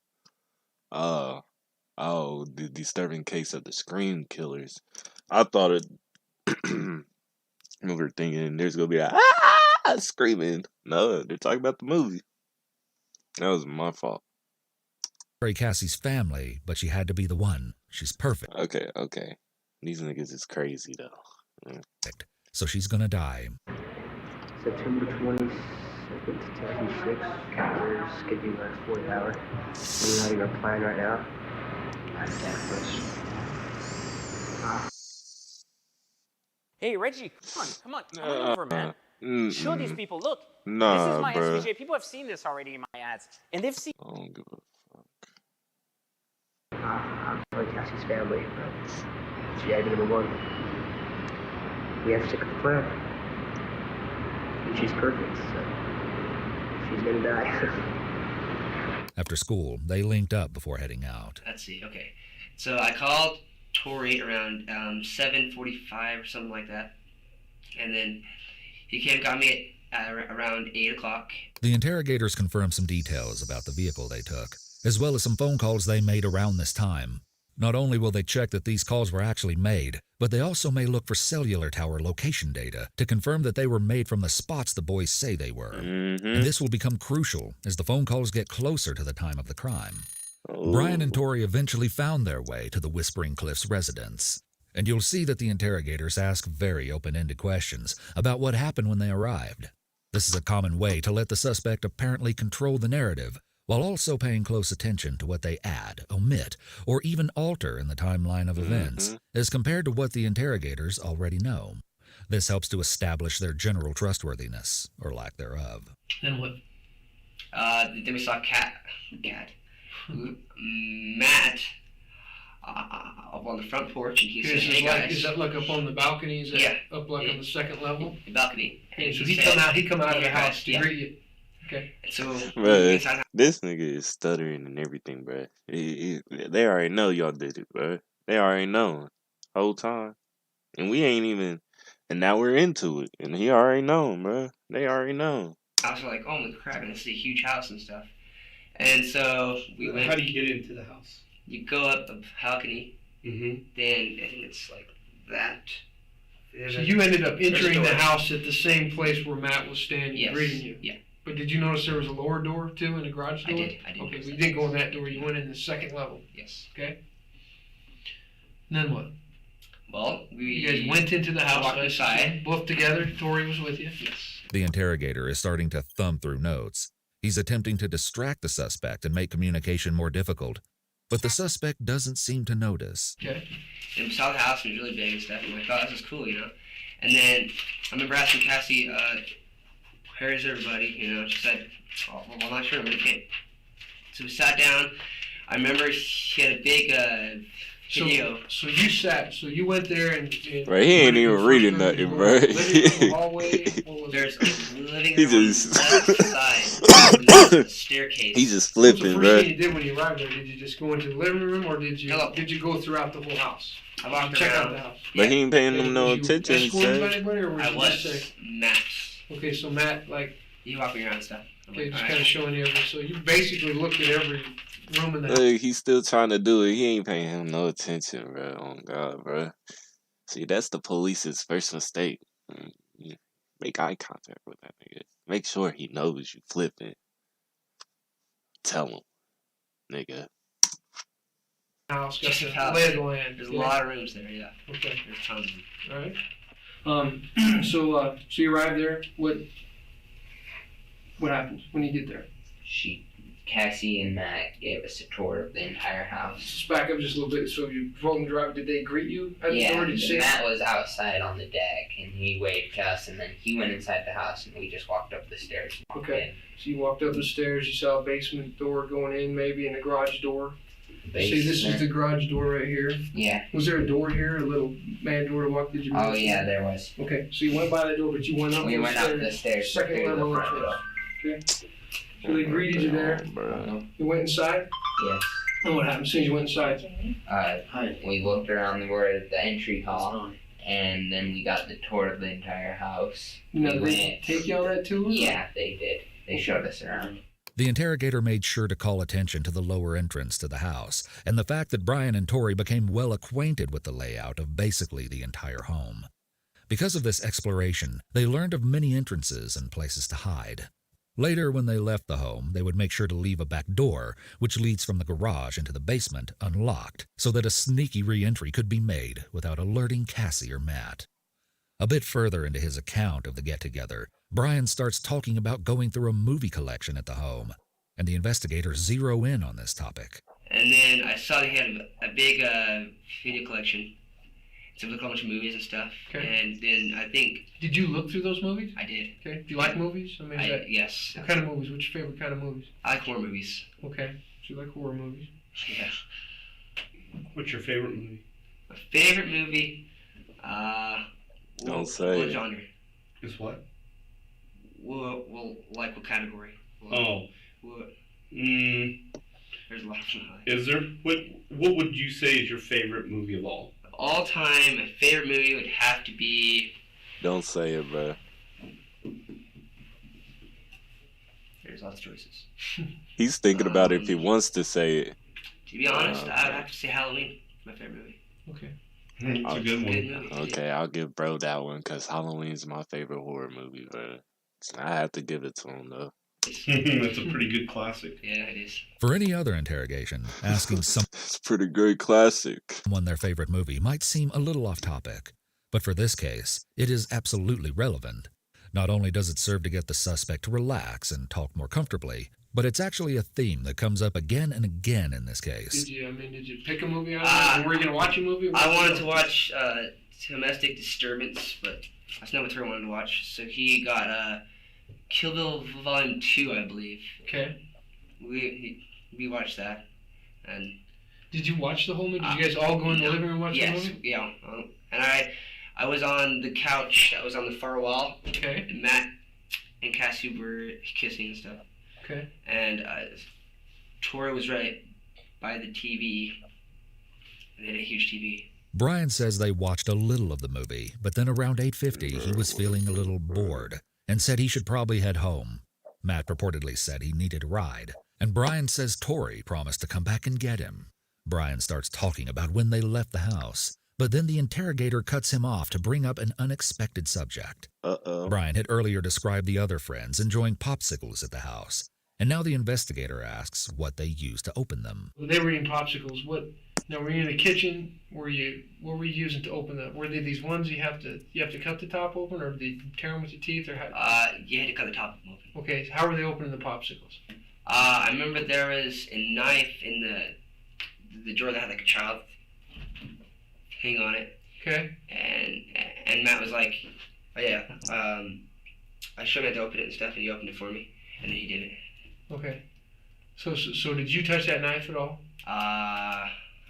The disturbing case of the Scream killers. I thought it. I remember thinking there's gonna be a screaming. No, they're talking about the movie. That was my fault. Cassie's family, but she had to be the one. She's perfect. Okay. These niggas is crazy though. So she's gonna die. September 22nd, 2006. We're skipping our 4th hour. We're writing our plan right now. Hey, Reggie, come on over, man. Show these people, look, Nah, this is my bruh. SVJ. People have seen this already in my ads, and they've seen. I don't give a fuck. I'm telling Cassie's family, but she idea number 1. We have to stick with the plan. And she's perfect, so she's gonna die. After school, they linked up before heading out. Let's see. Okay, so I called Tori around 7:45 or something like that, and then he came and got me at around 8 o'clock. The interrogators confirmed some details about the vehicle they took, as well as some phone calls they made around this time. Not only will they check that these calls were actually made, but they also may look for cellular tower location data to confirm that they were made from the spots the boys say they were. And this will become crucial as the phone calls get closer to the time of the crime. Brian and Tori eventually found their way to the Whispering Cliffs residence, and you'll see that the interrogators ask very open-ended questions about what happened when they arrived. This is a common way to let the suspect apparently control the narrative, while also paying close attention to what they add, omit, or even alter in the timeline of events, as compared to what the interrogators already know. This helps to establish their general trustworthiness, or lack thereof. Then what? Then we saw Matt up on the front porch, and he said, "Hey guys." Is that like up on the balcony? Is that Yeah. up like on the second level? The balcony. And so he he said, come out of the "Hey, house guys," to yeah. greet you. Okay. And so Bruh, this nigga is stuttering and everything, bruh. They already know y'all did it, bruh. They already know whole time, and we ain't even. And now we're into it, and he already know, bruh. They already know. I was like, "Oh my crap!" And this is a huge house and stuff. And so we went. How do you get into the house? You go up the balcony. Mm-hmm. Then I think it's like that. So you ended up entering the house at the same place where Matt was standing Yes. greeting you. Yeah. But did you notice there was a lower door too in the garage door? I did. Okay, notice we that. didn't go in that door. You went in the second level. Yes. Okay. And then what? Well, You guys went into the house. walked inside. Both together. Tori was with you. Yes. The interrogator is starting to thumb through notes. He's attempting to distract the suspect and make communication more difficult, but the suspect doesn't seem to notice. Okay. And we saw the house, and it was really big and stuff, and I'm like, "Oh, this is cool," you know. And then I remember asking Cassie, "Where's everybody?" You know, she said, "Oh, well, I'm not sure, but okay." So we sat down. I remember she had a big video. So you went there and Right, he ain't even reading nothing, bro. There's a living He room just- on the left side, and there's a staircase. He just So flipping, the bro. first thing you did when you arrived there, did you just go into the living room or did you go throughout the whole house? I walked Check out around. the house. But he ain't paying them no Was you attention, escorted by son. anybody, or was I you was just Max. Okay, so Matt, like, You walk me around and stuff. I'm okay, like, just all kind of right. showing you everything. So you basically looked at every room in the house. Look, he's still trying to do it. He ain't paying him no attention, bro. Oh God, bro. See, that's the police's first mistake. You make eye contact with that nigga. Make sure he knows you flipping. Tell him, nigga. House, got Just the a house. lay of the land. There's okay? a lot of rooms there, yeah. Okay. There's tons of them. All right. So you arrived there. What happens when you get there? Cassie and Matt gave us a tour of the entire house. Just back up just a little bit. So you drove and drive. Did they greet you at the door? Did you say Matt was outside on the deck and he waved to us, and then he went inside the house and we just walked up the stairs. And walked Okay. So you walked up the stairs. You saw a basement door going in, maybe, and a garage door. in. See, this is the garage door right here. Yeah. Was there a door here? A little man door to walk? Did you? Oh yeah, there was. Okay. So you went by that door, but you went up. We the went stairs, up the stairs. Second through the level front entrance. door. Okay. So they greeted you there. You went inside. Yes. And what happened? As soon as you went inside. We looked around the word at the entry hall, and then we got the tour of the entire house. Now, We did they went- take you on that tour? Yeah, they did. They showed us around. The interrogator made sure to call attention to the lower entrance to the house and the fact that Brian and Tori became well acquainted with the layout of basically the entire home. Because of this exploration, they learned of many entrances and places to hide. Later, when they left the home, they would make sure to leave a back door, which leads from the garage into the basement, unlocked, so that a sneaky re-entry could be made without alerting Cassie or Matt. A bit further into his account of the get-together, Brian starts talking about going through a movie collection at the home, and the investigators zero in on this topic. And then I saw they had a big video collection. So we looked at a bunch of movies and stuff. Okay. And then I think... Did you look through those movies? I did. Okay. Do you like movies? I mean, yes. What kind of movies? What's your favorite kind of movies? I like horror movies. Okay. So you like horror movies? Yeah. What's your favorite movie? My favorite movie, Don't say what it. genre? Is what? Well, like what category? Oh. What? There's a lot of them. Is there? What would you say is your favorite movie of all? All time, my favorite movie would have to be... Don't say it, bro. There's lots of choices. He's thinking about it if he wants to say it. To be honest, I would have to say Halloween. My favorite movie. Okay. It's a good one. Good movie. Okay, I'll give bro that one because Halloween's my favorite horror movie, bro. I have to give it to him though. That's a pretty good classic. Yeah, it is. For any other interrogation, asking It's a pretty great classic. someone their favorite movie might seem a little off topic, but for this case, it is absolutely relevant. Not only does it serve to get the suspect to relax and talk more comfortably, but it's actually a theme that comes up again and again in this case. Did you pick a movie out of it? Or were you going to watch a movie? I wanted to watch Domestic Disturbance, but that's not what Troy wanted to watch. So he got Kill Bill Volume 2, I believe. Okay. We watched that. And did you watch the whole movie? Did you guys all go in the living room and watch the movie? Yes, yeah. And I was on the couch. I was on the far wall. Okay. And Matt and Cassie were kissing and stuff. Okay. And Tori was right by the TV. They had a huge TV. Brian says they watched a little of the movie, but then around 8:50 he was feeling a little bored and said he should probably head home. Matt purportedly said he needed a ride, and Brian says Tori promised to come back and get him. Brian starts talking about when they left the house, but then the interrogator cuts him off to bring up an unexpected subject. Brian had earlier described the other friends enjoying popsicles at the house, and now the investigator asks what they used to open them. Well, they were eating popsicles. Now, were you in the kitchen? What were you using to open them? Were they these ones you have to cut the top open, or did you tear them with your teeth, or how? You had to cut the top open. Okay, so how were they opening the popsicles? I remember there was a knife in the drawer that had like a child hang on it. Okay. And Matt was like, oh yeah, I showed him how to open it and stuff, and he opened it for me, and then he did it. Okay. So did you touch that knife at all? I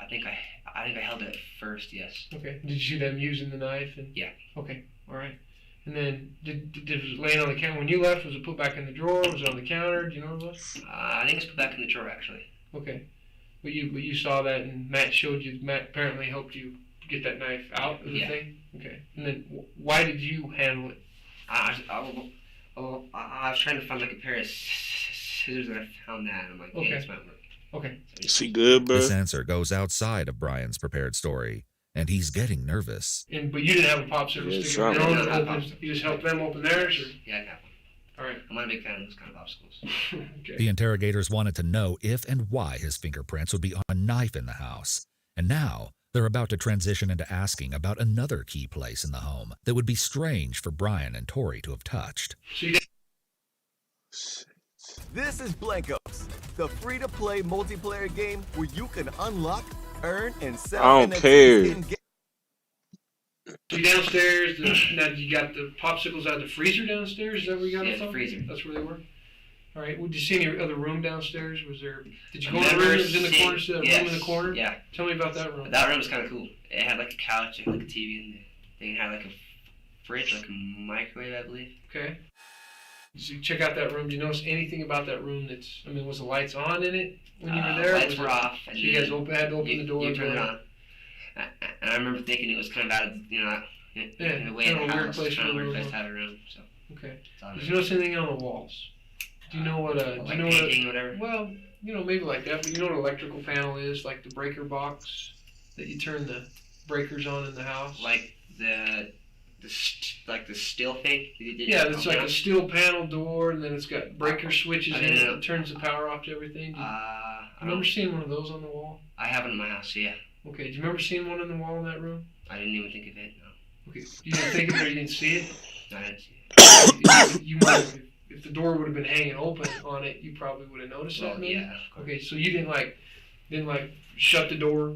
think I held it first, yes. Okay. Did you see them using the knife? Yeah. Okay. All right. And then did it was laying on the counter when you left? Was it put back in the drawer? Was it on the counter? Do you know what it was? I think it's put back in the drawer actually. Okay. But you saw that, and Matt showed you. Matt apparently helped you get that knife out of the thing. Okay. And then why did you handle it? Oh, I was trying to find like a pair of scissors and I found that. And I'm like, Okay. yeah, this might work. Okay. She good, bro. This answer goes outside of Brian's prepared story, and he's getting nervous. But you didn't have a popsicle Yeah, stick sure. of your own No, to not open. You just helped them open theirs, or? Yeah, I got one. All right. I'm not a big fan of those kind of popsicles. Okay. The interrogators wanted to know if and why his fingerprints would be on a knife in the house. And now they're about to transition into asking about another key place in the home that would be strange for Brian and Tori to have touched. This is Blankos, the free-to-play multiplayer game where you can unlock, earn, and sell I don't NFTs care. in You downstairs, now you got the popsicles out of the freezer downstairs? Is that where you got Yeah, it the from? freezer. That's where they were? All right. Well, did you see any other room downstairs? Did you go in I've the room never that was in the seen- corner? See that yes, room in the corner? Yeah. Tell me about that room. That room was kind of cool. It had like a couch, it had like a TV in there. Then it had like a fridge, like a microwave, I believe. Okay. Did you check out that room? Do you notice anything about that room was the lights on in it when you were there? Lights were off. So you guys had to open the door? You turned it on. And I remember thinking it was kind of out of, in a way in the house. It's kind of a weird place to have a room. So. Okay. Did you notice anything on the walls? Do you know what painting, whatever? Well, maybe like that, but you know what an electrical panel is? Like the breaker box that you turn the breakers on in the house? Like the steel thing? Yeah, it's like a steel panel door, and then it's got breaker switches in it. It turns the power off to everything. Do you remember seeing one of those on the wall? I have it in my house, yeah. Okay, do you remember seeing one on the wall in that room? I didn't even think of it, no. Okay, you didn't think of it or you didn't see it? No, I didn't see it. You might have, if the door would have been hanging open on it, you probably would have noticed that, maybe? Yeah. Okay, so you didn't shut the door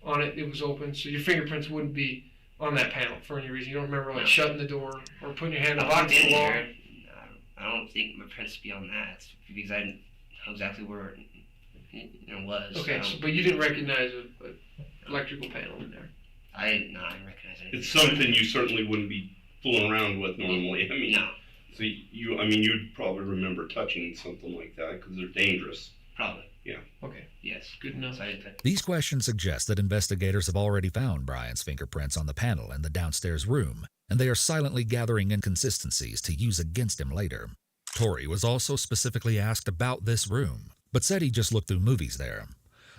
on it, it was open, so your fingerprints wouldn't be on that panel for any reason. You don't remember shutting the door or putting your hand I on walked in the wall? there. I don't think my prints would be on that because I didn't know exactly where it was. Okay, but you didn't recognize an electrical panel in there? I didn't recognize anything. It's something you certainly wouldn't be fooling around with normally. I mean, no. So you'd probably remember touching something like that because they're dangerous. Probably. Yeah. Okay. Yes. Good enough. So I didn't touch. These questions suggest that investigators have already found Brian's fingerprints on the panel in the downstairs room, and they are silently gathering inconsistencies to use against him later. Tori was also specifically asked about this room, but said he just looked through movies there.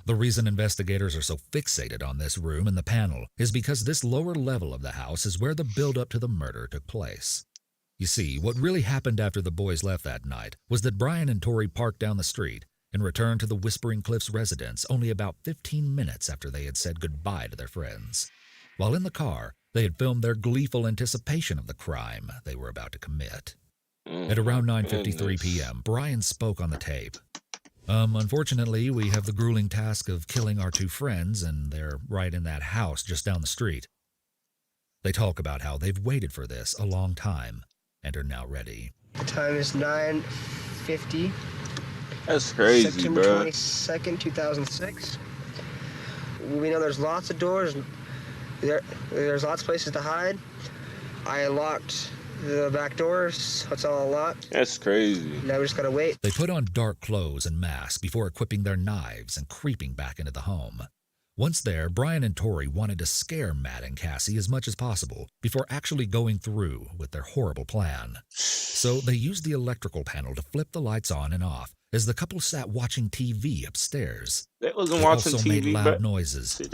The reason investigators are so fixated on this room and the panel is because this lower level of the house is where the build-up to the murder took place. You see, what really happened after the boys left that night was that Brian and Tori parked down the street and returned to the Whispering Cliffs residence only about 15 minutes after they had said goodbye to their friends. While in the car, they had filmed their gleeful anticipation of the crime they were about to commit. At around 9:53 p.m., Brian spoke on the tape. Unfortunately, we have the grueling task of killing our two friends, and they're right in that house just down the street. They talk about how they've waited for this a long time and are now ready. The time is 9:50. That's crazy, September bro. 22nd, 2006. We know there's lots of doors. There's lots of places to hide. I locked the back doors. It's all locked. That's crazy. Now we just gotta wait. They put on dark clothes and masks before equipping their knives and creeping back into the home. Once there, Brian and Tori wanted to scare Matt and Cassie as much as possible before actually going through with their horrible plan. So they used the electrical panel to flip the lights on and off as the couple sat watching TV upstairs. They wasn't They watching also TV, made loud but noises. see,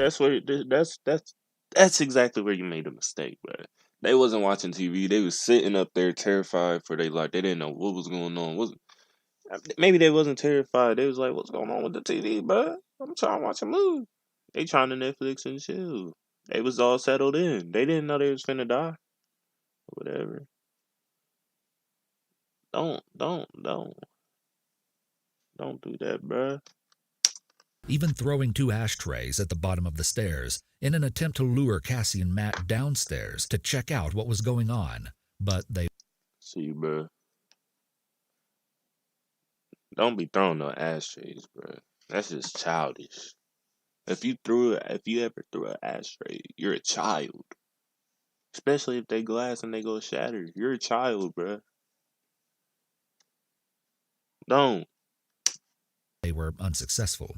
that's exactly where you made a mistake, bro. They wasn't watching TV. They was sitting up there terrified for their life. They didn't know what was going on. Maybe they wasn't terrified. They was like, "What's going on with the TV, bro? I'm trying to watch a movie." They trying to Netflix and chill. They was all settled in. They didn't know they was finna die. Whatever. Don't do that, bruh. Even throwing 2 ashtrays at the bottom of the stairs in an attempt to lure Cassie and Matt downstairs to check out what was going on. But they... See, bruh. Don't be throwing no ashtrays, bruh. That's just childish. If you ever threw an ashtray, you're a child. Especially if they glass and they go shatter. You're a child, bruh. Don't. They were unsuccessful.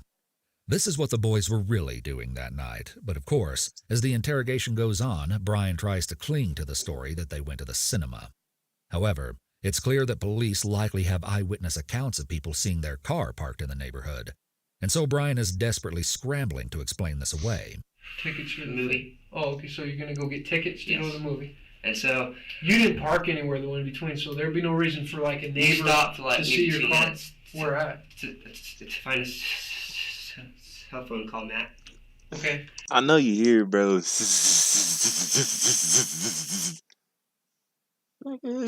This is what the boys were really doing that night. But of course, as the interrogation goes on, Brian tries to cling to the story that they went to the cinema. However, It's clear that police likely have eyewitness accounts of people seeing their car parked in the neighborhood, and so Brian is desperately scrambling to explain this away. Tickets for the movie. Oh, okay, so you're going to go get tickets to go to the movie. And so you didn't park anywhere though in between, so there'd be no reason for like a neighbor stopped for like to see maybe your 2 car. minutes Where at? to find a cell phone called Matt. Okay. I know you hear, bro. Like,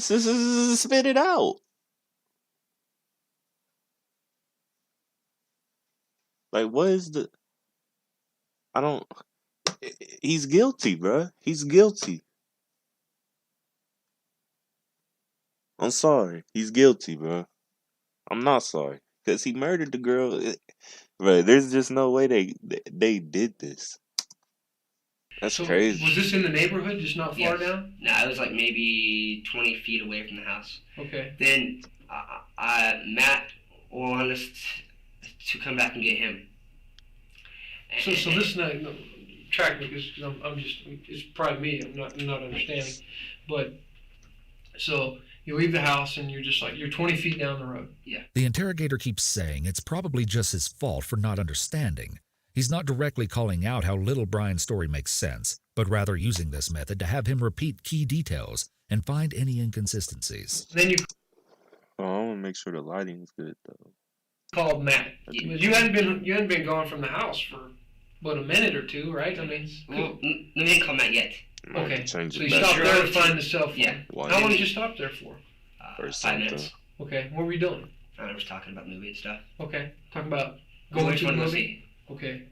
spit it out. Like, what is the? I don't. He's guilty, bro. He's guilty. I'm sorry. He's guilty, bro. I'm not sorry. Because he murdered the girl. Bro, there's just no way they did this. That's So crazy. was this in the neighborhood, just not far down? No, it was like maybe 20 feet away from the house. Okay. Then Matt wanted us to come back and get him. So this is not track me because I'm just it's probably me. I'm not understanding, but so you leave the house and you're just like you're 20 feet down the road. Yeah. The interrogator keeps saying it's probably just his fault for not understanding. He's not directly calling out how little Brian's story makes sense, but rather using this method to have him repeat key details and find any inconsistencies. Then you Oh, I want to make sure the lighting's good though. called Matt. You hadn't been gone from the house for but a minute or two, right? I mean, Well, we didn't call Matt yet. okay. Change So it you back. stopped there to find the cell phone. Yeah. How long did you stop there for? Or 5 something. minutes. Okay. What were you doing? I was talking about the movie and stuff. Okay. Talking about Going going to the to movie. see. Okay.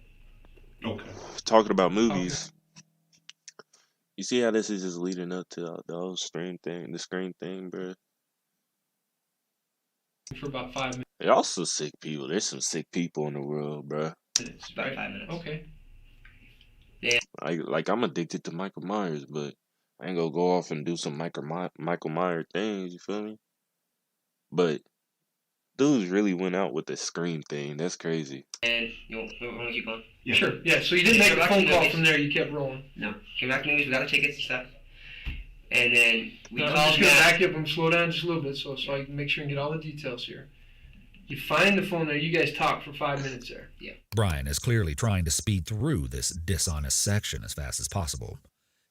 Okay. Talking about movies. You see how this is just leading up to the whole screen thing, bro? For about 5 minutes. They're also sick people. There's some sick people in the world, bro. It's about 5 minutes. Okay. Like I'm addicted to Michael Myers, but I ain't gonna go off and do some Michael Myers things. You feel me? But dudes really went out with the Scream thing. That's crazy. And you want to keep on? Yeah. Sure. Yeah. So you didn't make a phone call from there. You kept rolling. No. Came back to the movies. We got the tickets and stuff. And then we I'm called just gonna Matt. back you up and slow down just a little bit, so I can make sure and get all the details here. You find the phone there. You guys talk for 5 minutes there. Yeah. Brian is clearly trying to speed through this dishonest section as fast as possible.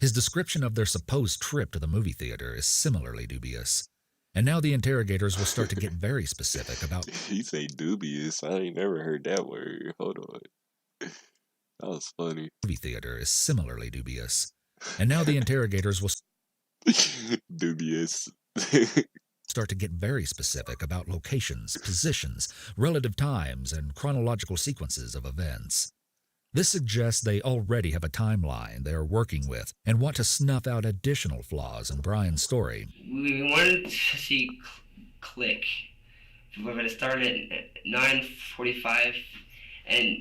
His description of their supposed trip to the movie theater is similarly dubious. And now the interrogators will start to get very specific about... You say dubious. I ain't never heard that word. Hold on. That was funny. Movie theater is similarly dubious. And now the interrogators will... Dubious. start to get very specific about locations, positions, relative times, and chronological sequences of events. This suggests they already have a timeline they are working with and want to snuff out additional flaws in Brian's story. We wanted to see Click. But it started at 9:45, and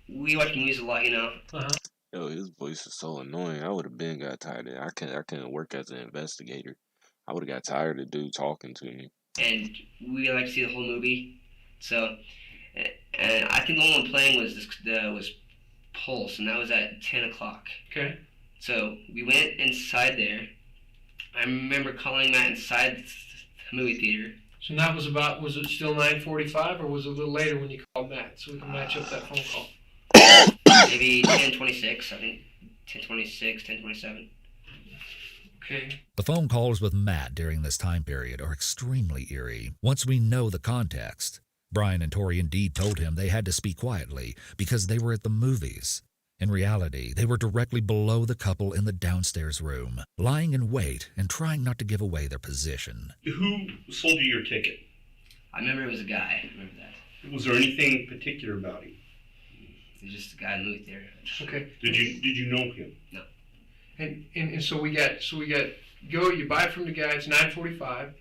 we watch movies a lot, you know. Yo, his voice is so annoying. I would have been got tired of it. I couldn't work as an investigator. I would have got tired of dude talking to me. And we like to see the whole movie. So, and I think the only one playing was Pulse, and that was at 10 o'clock. Okay. So we went inside there. I remember calling Matt inside the movie theater. So that was about, was it still 9:45 or was it a little later when you called Matt so we can match up that phone call? Maybe 10:26, I think. 10:26, 10:27. Okay. The phone calls with Matt during this time period are extremely eerie. Once we know the context, Brian and Tori indeed told him they had to speak quietly because they were at the movies. In reality, they were directly below the couple in the downstairs room, lying in wait and trying not to give away their position. Who sold you your ticket? I remember it was a guy. I remember that. Was there anything particular about him? It was just a guy in the movie theater. Okay. Did you know him? No. And so we got go, you buy it from the guy, it's 9:45.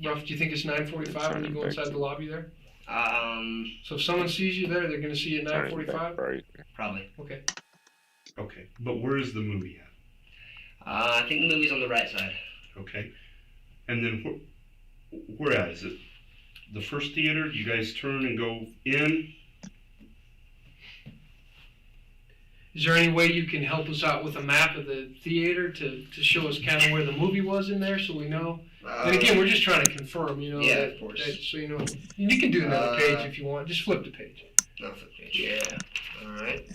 Rough, do you think it's 9:45 when you go inside the lobby there? So if someone sees you there, they're gonna see you at 9:45? Right. Probably. Okay. Okay, but where is the movie at? I think the movie's on the right side. Okay. And then where at? Is it the first theater? Do you guys turn and go in? Is there any way you can help us out with a map of the theater to show us kind of where the movie was in there so we know? And again, we're just trying to confirm, you know. Yeah, that, of course. That, so, you know, you can do another page if you want. Just flip the page. No, flip the page. Yeah. All right.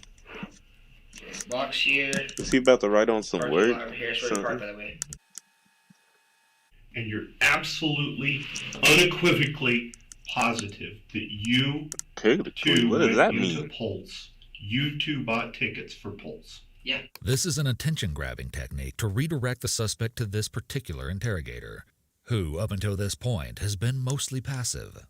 Okay, box here. Is he about to write on some Parking work? lot over here. Sort of park, by the way. And you're absolutely, unequivocally positive that you two What does went that into mean? Pulse. You two bought tickets for Pulse. Yeah. This is an attention-grabbing technique to redirect the suspect to this particular interrogator, who, up until this point, has been mostly passive.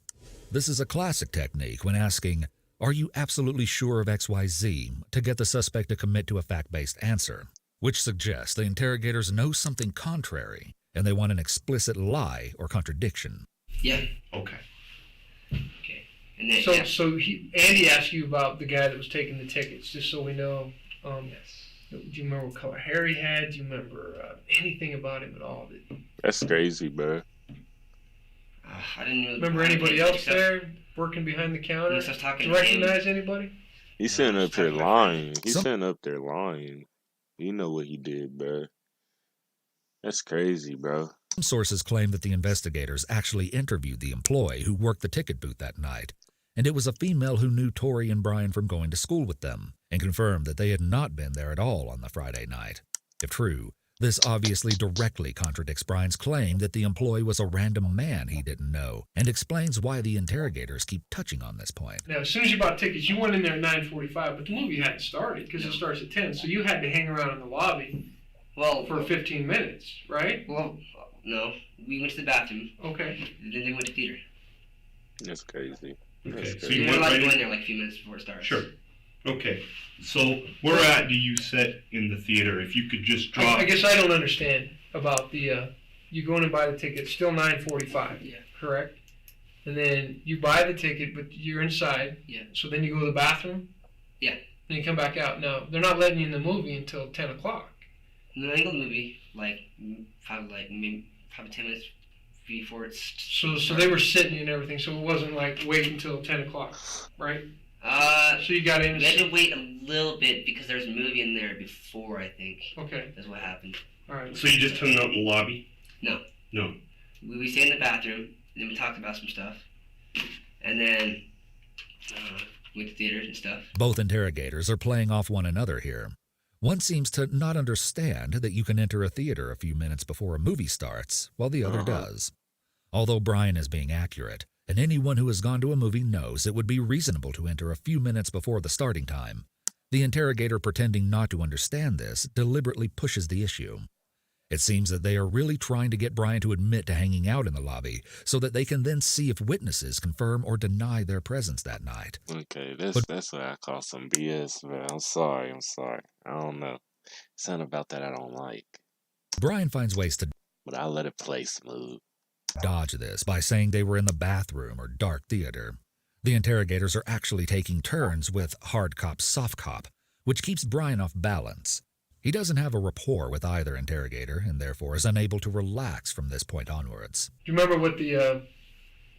This is a classic technique when asking, "Are you absolutely sure of XYZ?" to get the suspect to commit to a fact-based answer, which suggests the interrogators know something contrary, and they want an explicit lie or contradiction. Yeah. Okay. Okay. And then, So Andy asked you about the guy that was taking the tickets, just so we know. Do you remember what color hair he had? Do you remember anything about him at all? That's crazy, bro. I didn't really Remember anybody else there working behind the counter? Unless I was talking Do you to him. recognize anybody? He's sitting up there lying. He's sitting up there lying. You know what he did, bro. That's crazy, bro. Some sources claim that the investigators actually interviewed the employee who worked the ticket booth that night, and it was a female who knew Tori and Brian from going to school with them, and confirmed that they had not been there at all on the Friday night. If true, this obviously directly contradicts Brian's claim that the employee was a random man he didn't know, and explains why the interrogators keep touching on this point. Now, as soon as you bought tickets, you went in there at 9:45, but the movie hadn't started because it starts at 10, so you had to hang around in the lobby for 15 minutes, right? Well, no. We went to the bathroom. Okay. And then they went to theater. That's crazy. Okay, so You're you not went allowed to right go in in? there like a few minutes before it starts. Sure. Okay. So where at do you sit in the theater? If you could just drop. I guess I don't understand about the, you go in and buy the ticket, still 9:45, Yeah. correct? And then you buy the ticket, but you're inside. Yeah. So then you go to the bathroom? Yeah. And you come back out. Now, they're not letting you in the movie until 10 o'clock. And then I go to the movie, maybe 10 minutes before it's. So they were sitting and everything, so it wasn't like wait until 10 o'clock, right? So you got in. We had to wait a little bit because there was a movie in there before, I think. Okay. That's what happened. All right. So you just hung out in the lobby? No. No. We stayed in the bathroom, and then we talked about some stuff. And then went to theaters and stuff. Both interrogators are playing off one another here. One seems to not understand that you can enter a theater a few minutes before a movie starts, while the other does. Although Brian is being accurate, and anyone who has gone to a movie knows it would be reasonable to enter a few minutes before the starting time, the interrogator, pretending not to understand this, deliberately pushes the issue. It seems that they are really trying to get Brian to admit to hanging out in the lobby so that they can then see if witnesses confirm or deny their presence that night. Okay, that's what I call some BS, man. I'm sorry. I don't know. Something about that I don't like. Brian finds ways to But I let it play smooth. dodge this by saying they were in the bathroom or dark theater. The interrogators are actually taking turns with hard cop, soft cop, which keeps Brian off balance. He doesn't have a rapport with either interrogator and therefore is unable to relax from this point onwards. Do you remember what the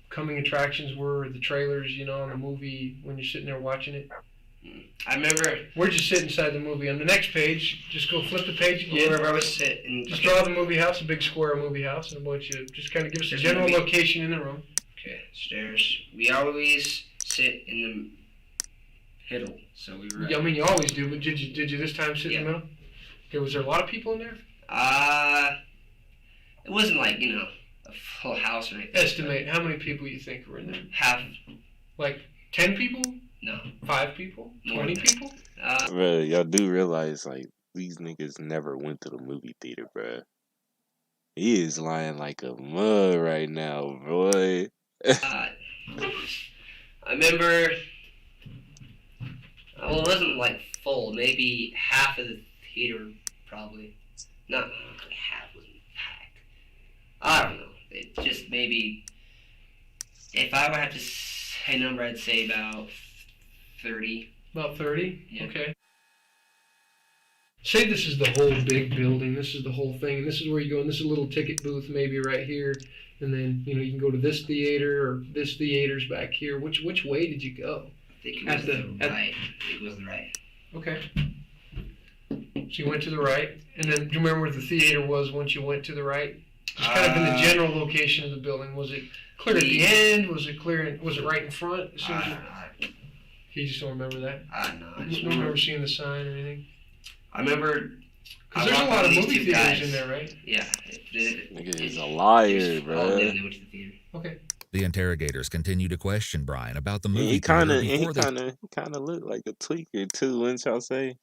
coming attractions were, the trailers, you know, in the movie when you're sitting there watching it? I remember. Where'd you sit inside the movie? On the next page, just go flip the page again. Wherever I was sitting. Just draw the movie house, a big square movie house, and I want you to just kind of give us a general location in the room. Okay, stairs. We always sit in the middle, so we were. Yeah, I mean, you always do, but did you this time sit in the middle? Okay, was there a lot of people in there? It wasn't like, a full house or anything. Estimate how many people you think were in there. Half. Like 10 people? No. 5 people? 20 people? Bro, y'all do realize, like, these niggas never went to the movie theater, bro. He is lying like a mug right now, boy. I remember. Well, it wasn't like full. Maybe half of the theater, probably. Not half wasn't packed. I don't know. It just maybe. If I would have to say a number, I'd say about 30. About 30? Yeah. Okay. Say this is the whole big building, this is the whole thing, and this is where you go, and this is a little ticket booth maybe right here, and then, you can go to this theater, or this theater's back here. Which way did you go? I think it was the right. I think it was the right. Okay. So you went to the right, and then do you remember where the theater was once you went to the right? Just kind of in the general location of the building. Was it clear at the end? Was it clear? Was it right in front? As soon as you just don't remember that? No. You don't remember seeing the sign or anything? I remember. Because there's a lot of movie theaters in there, right? Yeah. Nigga is a liar, bro. Okay. The interrogators continue to question Brian about the movie He kind theater of, he before they kind of look like a tweaker too. Wouldn't y'all say?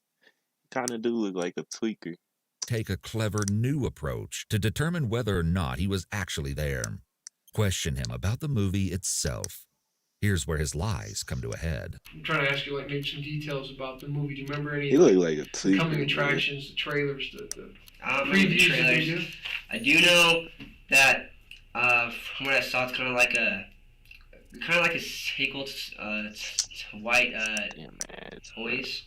Kind of do look like a tweaker. take a clever new approach to determine whether or not he was actually there. Question him about the movie itself. Here's where his lies come to a head. I'm trying to ask you, like, maybe some details about the movie. Do you remember any He looked like a tweaker, coming attractions, the trailers, the I don't remember the previews that they trailers. do? I do know that from what I saw, it's kind of like a sequel to White Toys.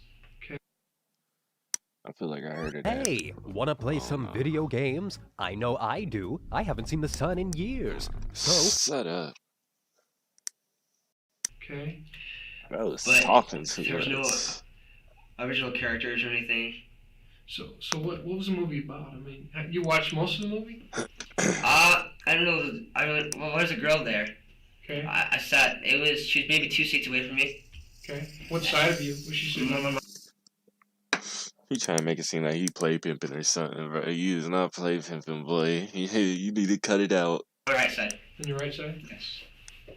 I feel like I heard of that. Hey, wanna play some video games? I know I do. I haven't seen the sun in years. So Shut up. Okay. I was But talking to there was no us. original characters or anything. So what was the movie about? I mean, you watched most of the movie? I don't know. Well, there's a girl there. Okay. I sat. She was maybe 2 seats away from me. Okay. What side of you was she sitting on? He trying to make it seem like he play pimping or something, bro. You is not play pimping, boy. You need to cut it out. On the right side. On your right side? Yes.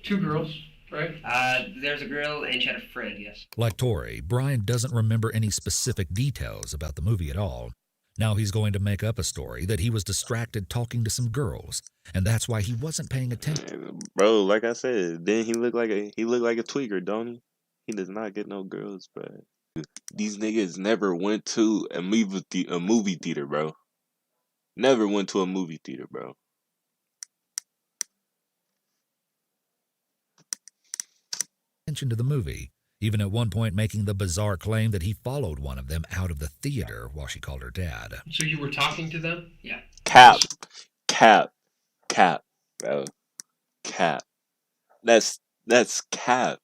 2 girls, right? There's a girl and she had a friend. Yes. Like Tori, Brian doesn't remember any specific details about the movie at all. Now he's going to make up a story that he was distracted talking to some girls, and that's why he wasn't paying attention. Bro, like I said, then he look like a tweaker, don't he? He does not get no girls, bro. These niggas never went to a movie theater, bro. Never went to a movie theater, bro. Attention to the movie, even at one point making the bizarre claim that he followed one of them out of the theater while she called her dad. So you were talking to them? Yeah. Cap, bro. Cap. That's cap.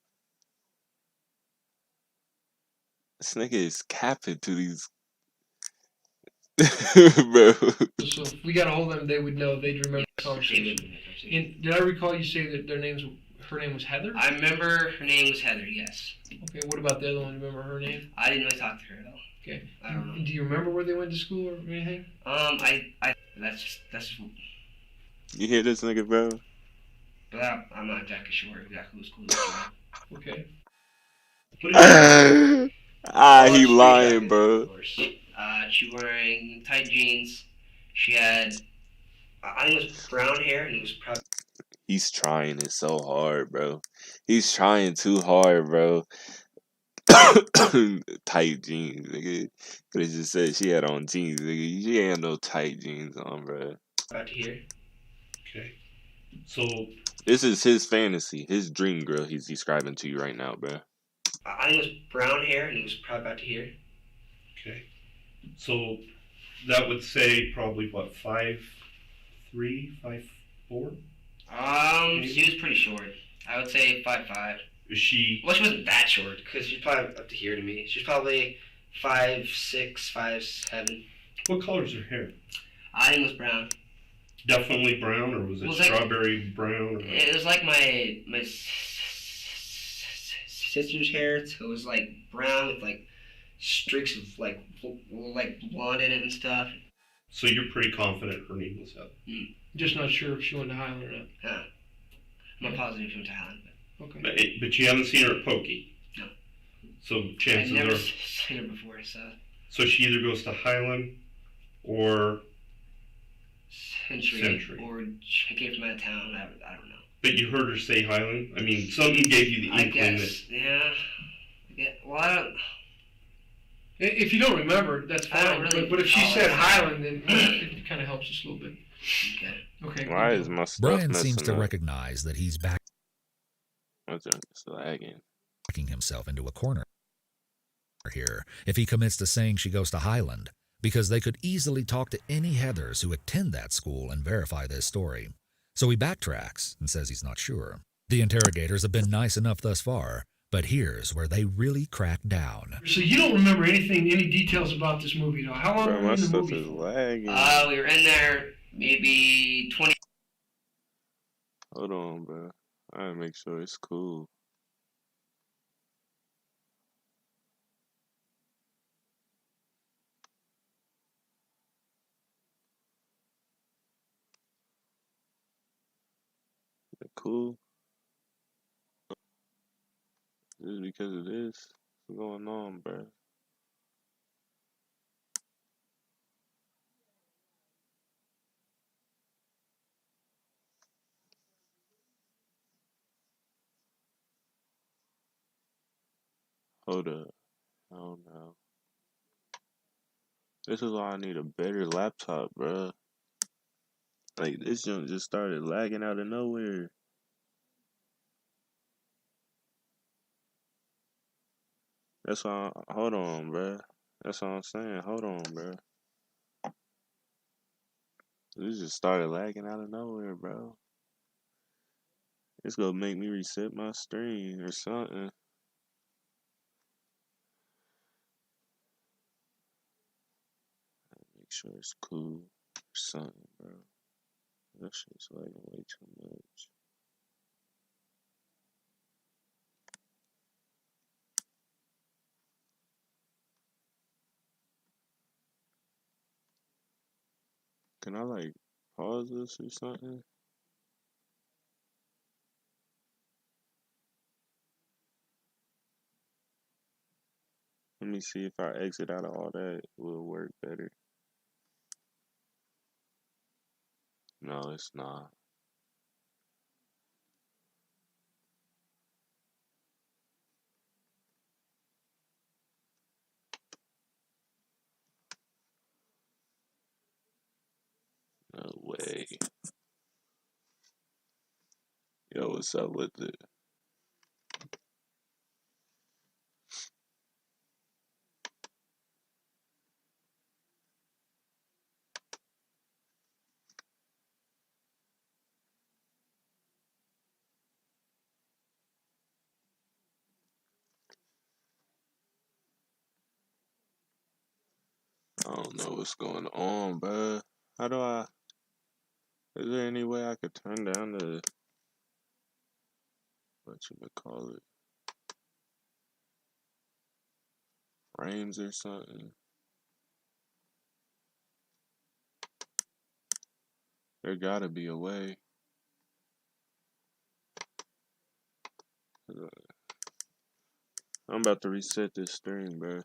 This nigga is capping to these, bro. So if we got a hold of them, they would know. They'd remember the conversation. And did I recall you say that her name was Heather? I remember her name was Heather. Yes. Okay. What about the other one? Remember her name? I didn't really talk to her at all. Okay. I don't know. Do you remember where they went to school or anything? That's. You hear this nigga, bro? But I'm not exactly sure exactly who school is. Okay. He lying, bro. She was wearing tight jeans. She had, I think it was brown hair, and it was probably. He's trying it so hard, bro. He's trying too hard, bro. Tight jeans, nigga. Could have just said she had on jeans, nigga. She ain't no tight jeans on, bro. About to hear. Okay. So this is his fantasy, his dream girl he's describing to you right now, bro. I think it was brown hair, and it was probably about to hear. Okay. So that would say probably what, 5'3", 5'4"? She was pretty short. I would say 5'5". Is she? Well, she wasn't that short, because she's probably up to here to me. She's probably 5'6", 5'7". What color is her hair? I think it was brown. Definitely brown, or was it strawberry brown? Or... It was like my sister's hair. So it was like brown with like streaks of like blonde in it and stuff. So you're pretty confident her name was Heather? Just not sure if she went to Highland or not. Yeah. I'm not positive she went to Highland. Okay. But you haven't seen her at Pokey? No. So chances I've never are... seen her before, so... So she either goes to Highland or... Century. Or she came from out of town. I don't know. But you heard her say Highland? I mean, something gave you the inkling that... Yeah. Well, I don't... If you don't remember, that's fine. Really but if she said Highland, then it kind of helps us a little bit. Okay. Why is my stuff Brian seems to up? recognize that he's backing What's lagging? himself into a corner here if he commits to saying she goes to Highland, because they could easily talk to any Heathers who attend that school and verify this story. So he backtracks and says he's not sure. The interrogators have been nice enough thus far, but here's where they really crack down. So you don't remember any details about this movie, though? How long were you in the movie? Is lagging. We were in there maybe 20. Hold on, bro. I gotta make sure it's cool. Cool. Just because of this? What's going on, bro? Hold up. I don't know. This is why I need a better laptop, bro. Like, this junk just started lagging out of nowhere. That's why. Hold on, bro. That's what I'm saying. Hold on, bro. This just started lagging out of nowhere, bro. It's gonna make me reset my stream or something. Make sure it's cool or something, bro. That shit's lagging way too much. Can I like pause this or something? Let me see if I exit out of all that, it will work better. No, it's not. No way. Yo, what's up with it? I don't know what's going on, bruh. How do I... Is there any way I could turn down the... What you would call it? Frames or something? There gotta be a way. I'm about to reset this stream, bruh.